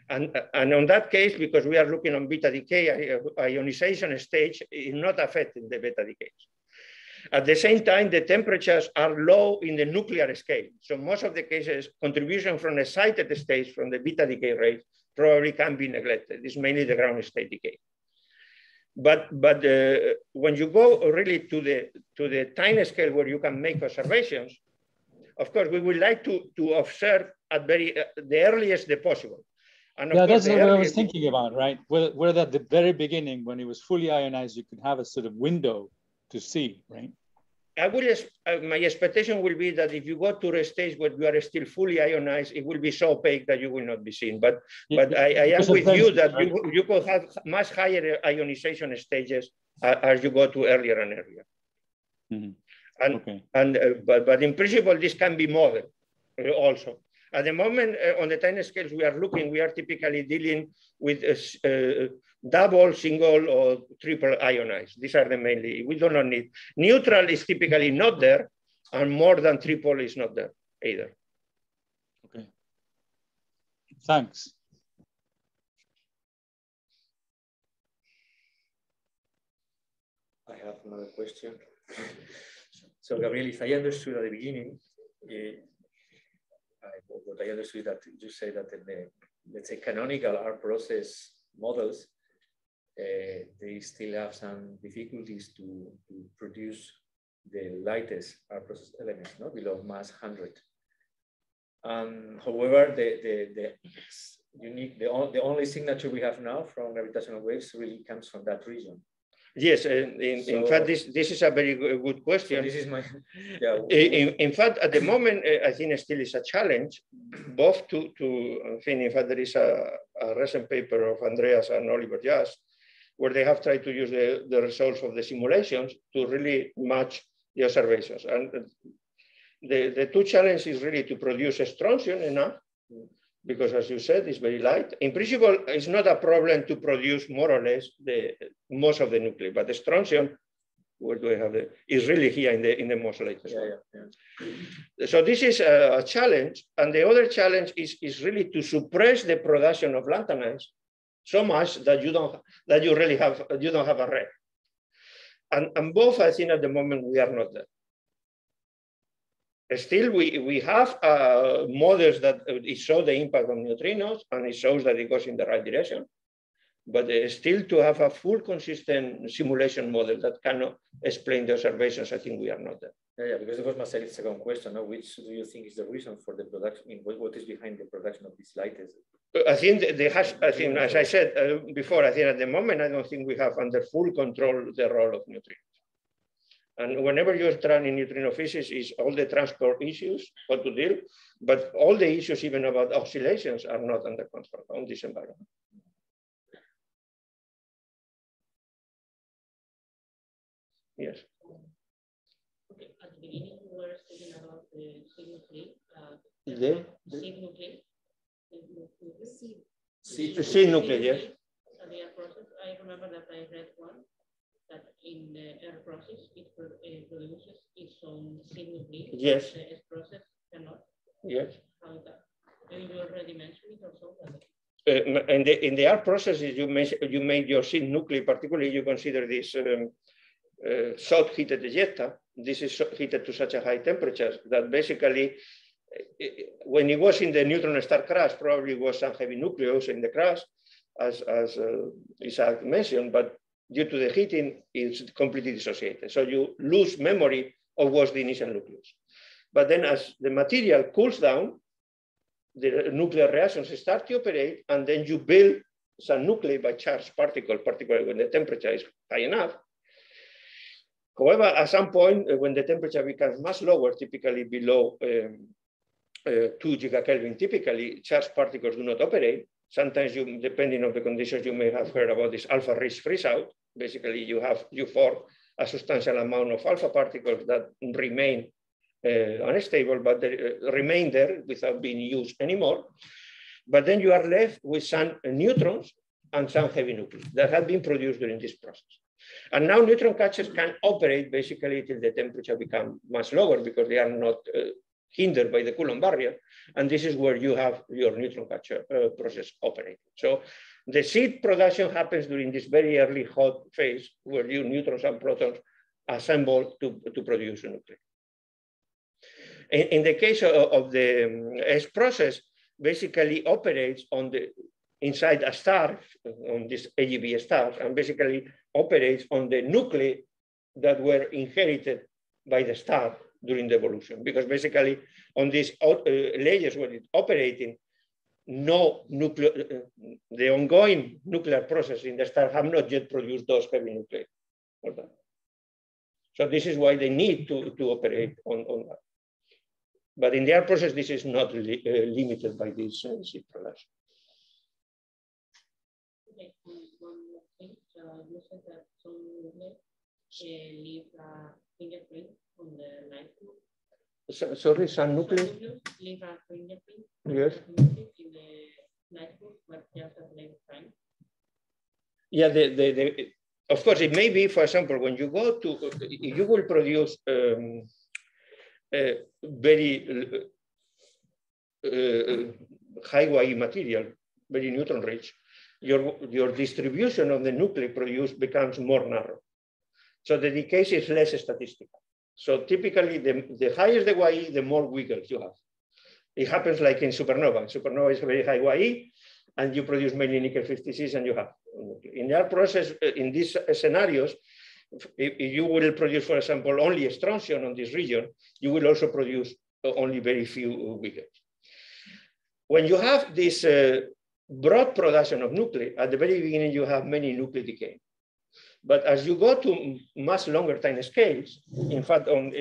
And on that case, because we are looking on beta decay, ionization stage is not affecting the beta decays. At the same time, the temperatures are low in the nuclear scale. So most of the cases, contribution from excited stage from the beta decay rate probably can be neglected. It's mainly the ground state decay. But when you go really to the tiny scale where you can make observations, of course, we would like to observe at the earliest possible. And yeah, that's what I was thinking about, right? Whether at the very beginning, when it was fully ionized, you could have a sort of window to see, right? My expectation will be that if you go to a stage where you are still fully ionized, it will be so opaque that you will not be seen. But I am with you that right? you could have much higher ionization stages as you go to earlier and earlier. Mm-hmm. But in principle, this can be modeled also. At the moment, on the tiny scales we are typically dealing with double, single, or triple ionized. These are the mainly, we do not need. Neutral is typically not there, and more than triple is not there either. Okay, thanks. I have another question. So Gabriel, if I understood at the beginning, what I understood that you say that in the, let's say, canonical R process models, they still have some difficulties to produce the lightest R process elements, no, below mass 100. However, the only signature we have now from gravitational waves really comes from that region. Yes, in fact, this is a very good question. So this is my, yeah. In fact, at the moment, I think it still is a challenge, both to I think, in fact, there is a recent paper of Andreas and Oliver Just, where they have tried to use the results of the simulations to really match the observations. And the two challenges is really to produce strontium enough, because as you said, it's very light. In principle, it's not a problem to produce more or less most of the nuclei, but the strontium, where do I have it, is really here in the most latest one. Yeah. So this is a challenge. And the other challenge is really to suppress the production of lanthanides so much that you don't have a red. And both, I think at the moment, we are not there. Still, we have models that it shows the impact of neutrinos, and it shows that it goes in the right direction. But still, to have a full consistent simulation model that cannot explain the observations, I think we are not there. Yeah, because that was my second question. No? Which do you think is the reason for the production? I mean, what is behind the production of these lightest? I think as I said before, I think at the moment, I don't think we have under full control the role of neutrinos. And whenever you're trying in neutrino physics, is all the transport issues, how to deal, but all the issues even about oscillations are not under control on this environment. Yes. Okay, at the beginning we were speaking about the seed nuclei. Seed nuclei. Seed nuclei, yes. The air process. I remember that I read one that in the air process it produces its own seed nuclei. Yes. The S process cannot. Yes. How is that? Maybe you already mentioned it or so. In the air processes, you made your seed nuclei. Particularly, you consider this. Short heated ejecta. This is heated to such a high temperature that basically, when it was in the neutron star crash, probably was some heavy nucleus in the crash, as Isaac mentioned, but due to the heating, it's completely dissociated. So you lose memory of what's the initial nucleus. But then as the material cools down, the nuclear reactions start to operate, and then you build some nuclei by charged particles, particularly when the temperature is high enough. However, at some point, when the temperature becomes much lower, typically below 2 gigakelvin, typically charged particles do not operate. Sometimes, depending on the conditions, you may have heard about this alpha rich freeze out. Basically, you form a substantial amount of alpha particles that remain unstable, but they remain there without being used anymore. But then you are left with some neutrons and some heavy nuclei that have been produced during this process. And now neutron catchers can operate basically till the temperature becomes much lower because they are not hindered by the Coulomb barrier. And this is where you have your neutron catcher process operating. So the seed production happens during this very early hot phase where your neutrons and protons assemble to produce a nuclei. In the case of the S process, basically operates on the inside a star, on this AGB star, and basically operates on the nuclei that were inherited by the star during the evolution. Because basically on these layers where it's operating, the ongoing nuclear process in the star have not yet produced those heavy nuclei. So this is why they need to operate on that. But in the R process, this is not limited by this seed production. Okay, one more thing. You said that some nuclei leave a fingerprint on the life group. Sorry, some nuclei? Leave a fingerprint. Yes. In the life group, but just at later time. Yeah, of course, it may be, for example, when you go to, you will produce very high YE material, very neutron rich. Your distribution of the nuclei produced becomes more narrow. So the decay is less statistical. So typically, the higher the YE, the more wiggles you have. It happens like in supernova. Supernova is very high YE, and you produce mainly nickel 56, and you have. In our process, in these scenarios, if you will produce, for example, only strontium on this region, you will also produce only very few wiggles. When you have this broad production of nuclei, at the very beginning, you have many nuclei decay. But as you go to much longer time scales, in fact, on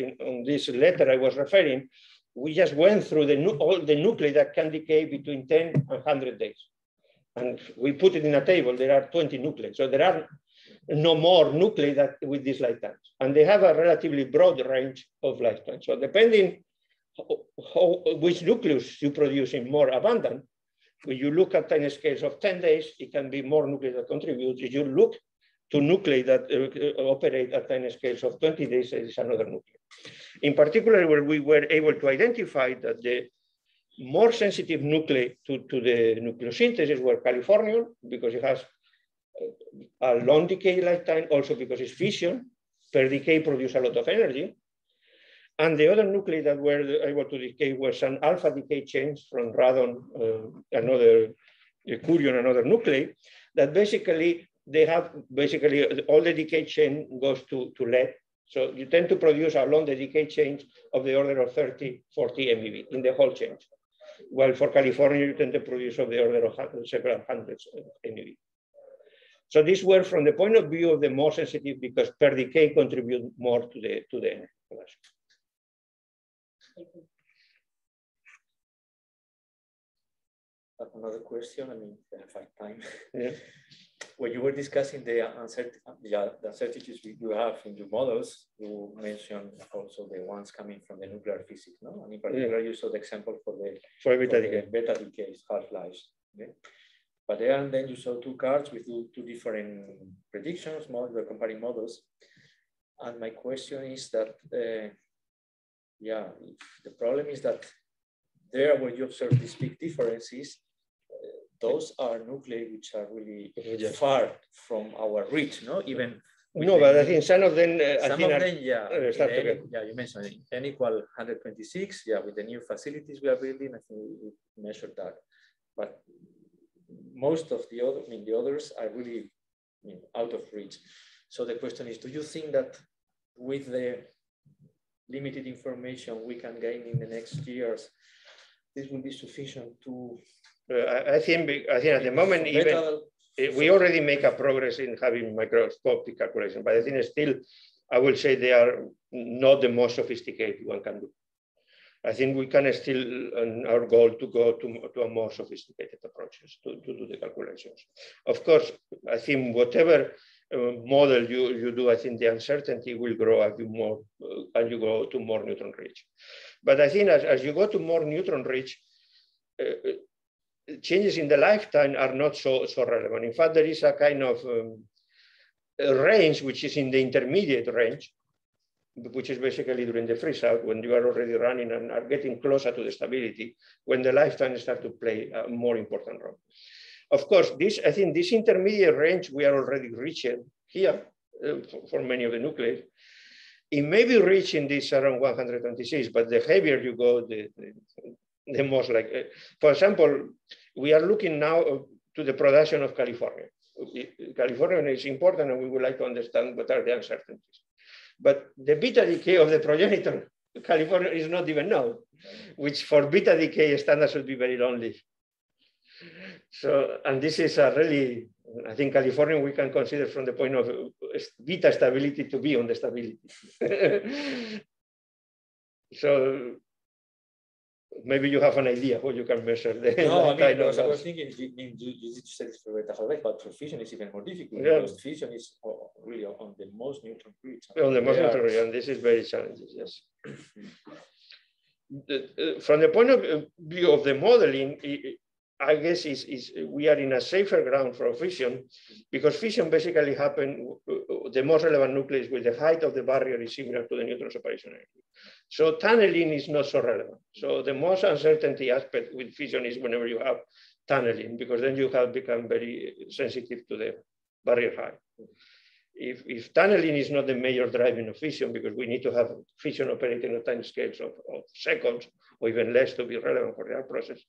this letter I was referring, we just went through all the nuclei that can decay between 10 and 100 days. And we put it in a table, there are 20 nuclei. So there are no more nuclei that with these lifetimes. And they have a relatively broad range of lifetimes. So depending which nucleus you produce in more abundant, when you look at time scales of 10 days, it can be more nuclei that contribute. If you look to nuclei that operate at time scales of 20 days, it is another nuclei. In particular, where we were able to identify that the more sensitive nuclei to the nucleosynthesis were Californium, because it has a long decay lifetime, also because it's fission. Per decay produce a lot of energy. And the other nuclei that were able to decay were some alpha decay chains from radon, another curion, another nuclei, that basically they have all the decay chain goes to lead. So you tend to produce along the decay chains of the order of 30, 40 MeV in the whole chain. While for California, you tend to produce of the order of several hundreds of MeV. So these were from the point of view of the more sensitive, because per decay contribute more to the energy production. Another question, I mean, I have time. Yeah. When you were discussing the uncertainties you have in your models, you mentioned also the ones coming from the nuclear physics, no? And in particular, you saw the example for beta decays, half-lives. Okay? But then you saw two cards with two different predictions, you're comparing models. And my question is that, the problem is that there where you observe these big differences, those are nuclei which are really far from our reach, no? Even no, but I think some of them, you mentioned n equal 126. Yeah, with the new facilities we are building, I think we measured that. But most of the others are really out of reach. So the question is, do you think that with the limited information we can gain in the next years, this will be sufficient to? I think at the moment, even we already make a progress in having microscopic calculation, but I think still, I will say they are not the most sophisticated one can do. I think we can still, our goal to go to a more sophisticated approaches to do the calculations. Of course, I think whatever model you do, I think the uncertainty will grow as you go to more neutron rich. But I think as you go to more neutron rich, changes in the lifetime are not so relevant. In fact, there is a kind of range which is in the intermediate range, which is basically during the freeze out when you are already running and are getting closer to the stability, when the lifetime starts to play a more important role. Of course, I think this intermediate range we are already reaching here for many of the nuclei. It may be reaching this around 126, but the heavier you go, the most like, for example, we are looking now to the production of California. California is important and we would like to understand what are the uncertainties. But the beta decay of the progenitor, California is not even known, which for beta decay standards should be very long-lived. So, and this is a really, I think California we can consider from the point of beta stability to be on the stability. So maybe you have an idea what you can measure. No, I mean, I was thinking you said this for beta half-life, but for fission it's even more difficult because fission is really on the most neutron rich. On the most neutron rich, and this is very challenging, yes. From the point of view of the modeling, I guess we are in a safer ground for fission because fission basically happens, the most relevant nucleus with the height of the barrier is similar to the neutron separation energy. So tunneling is not so relevant. So the most uncertainty aspect with fission is whenever you have tunneling, because then you have become very sensitive to the barrier height. If tunneling is not the major driving of fission, because we need to have fission operating at time scales of seconds or even less to be relevant for the process,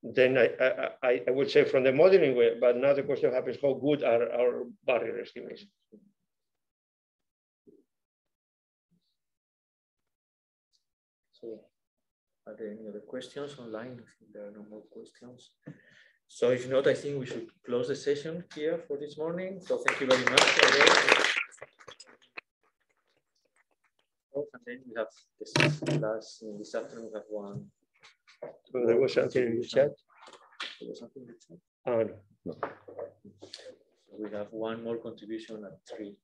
then I would say from the modeling way, but now the question happens, how good are our barrier estimations? So are there any other questions online? I think there are no more questions. So if not, I think we should close the session here for this morning. So thank you very much. And then we have this afternoon, we have one. So there was something in the chat. There was something in the chat. Oh, no. So we have one more contribution at 3.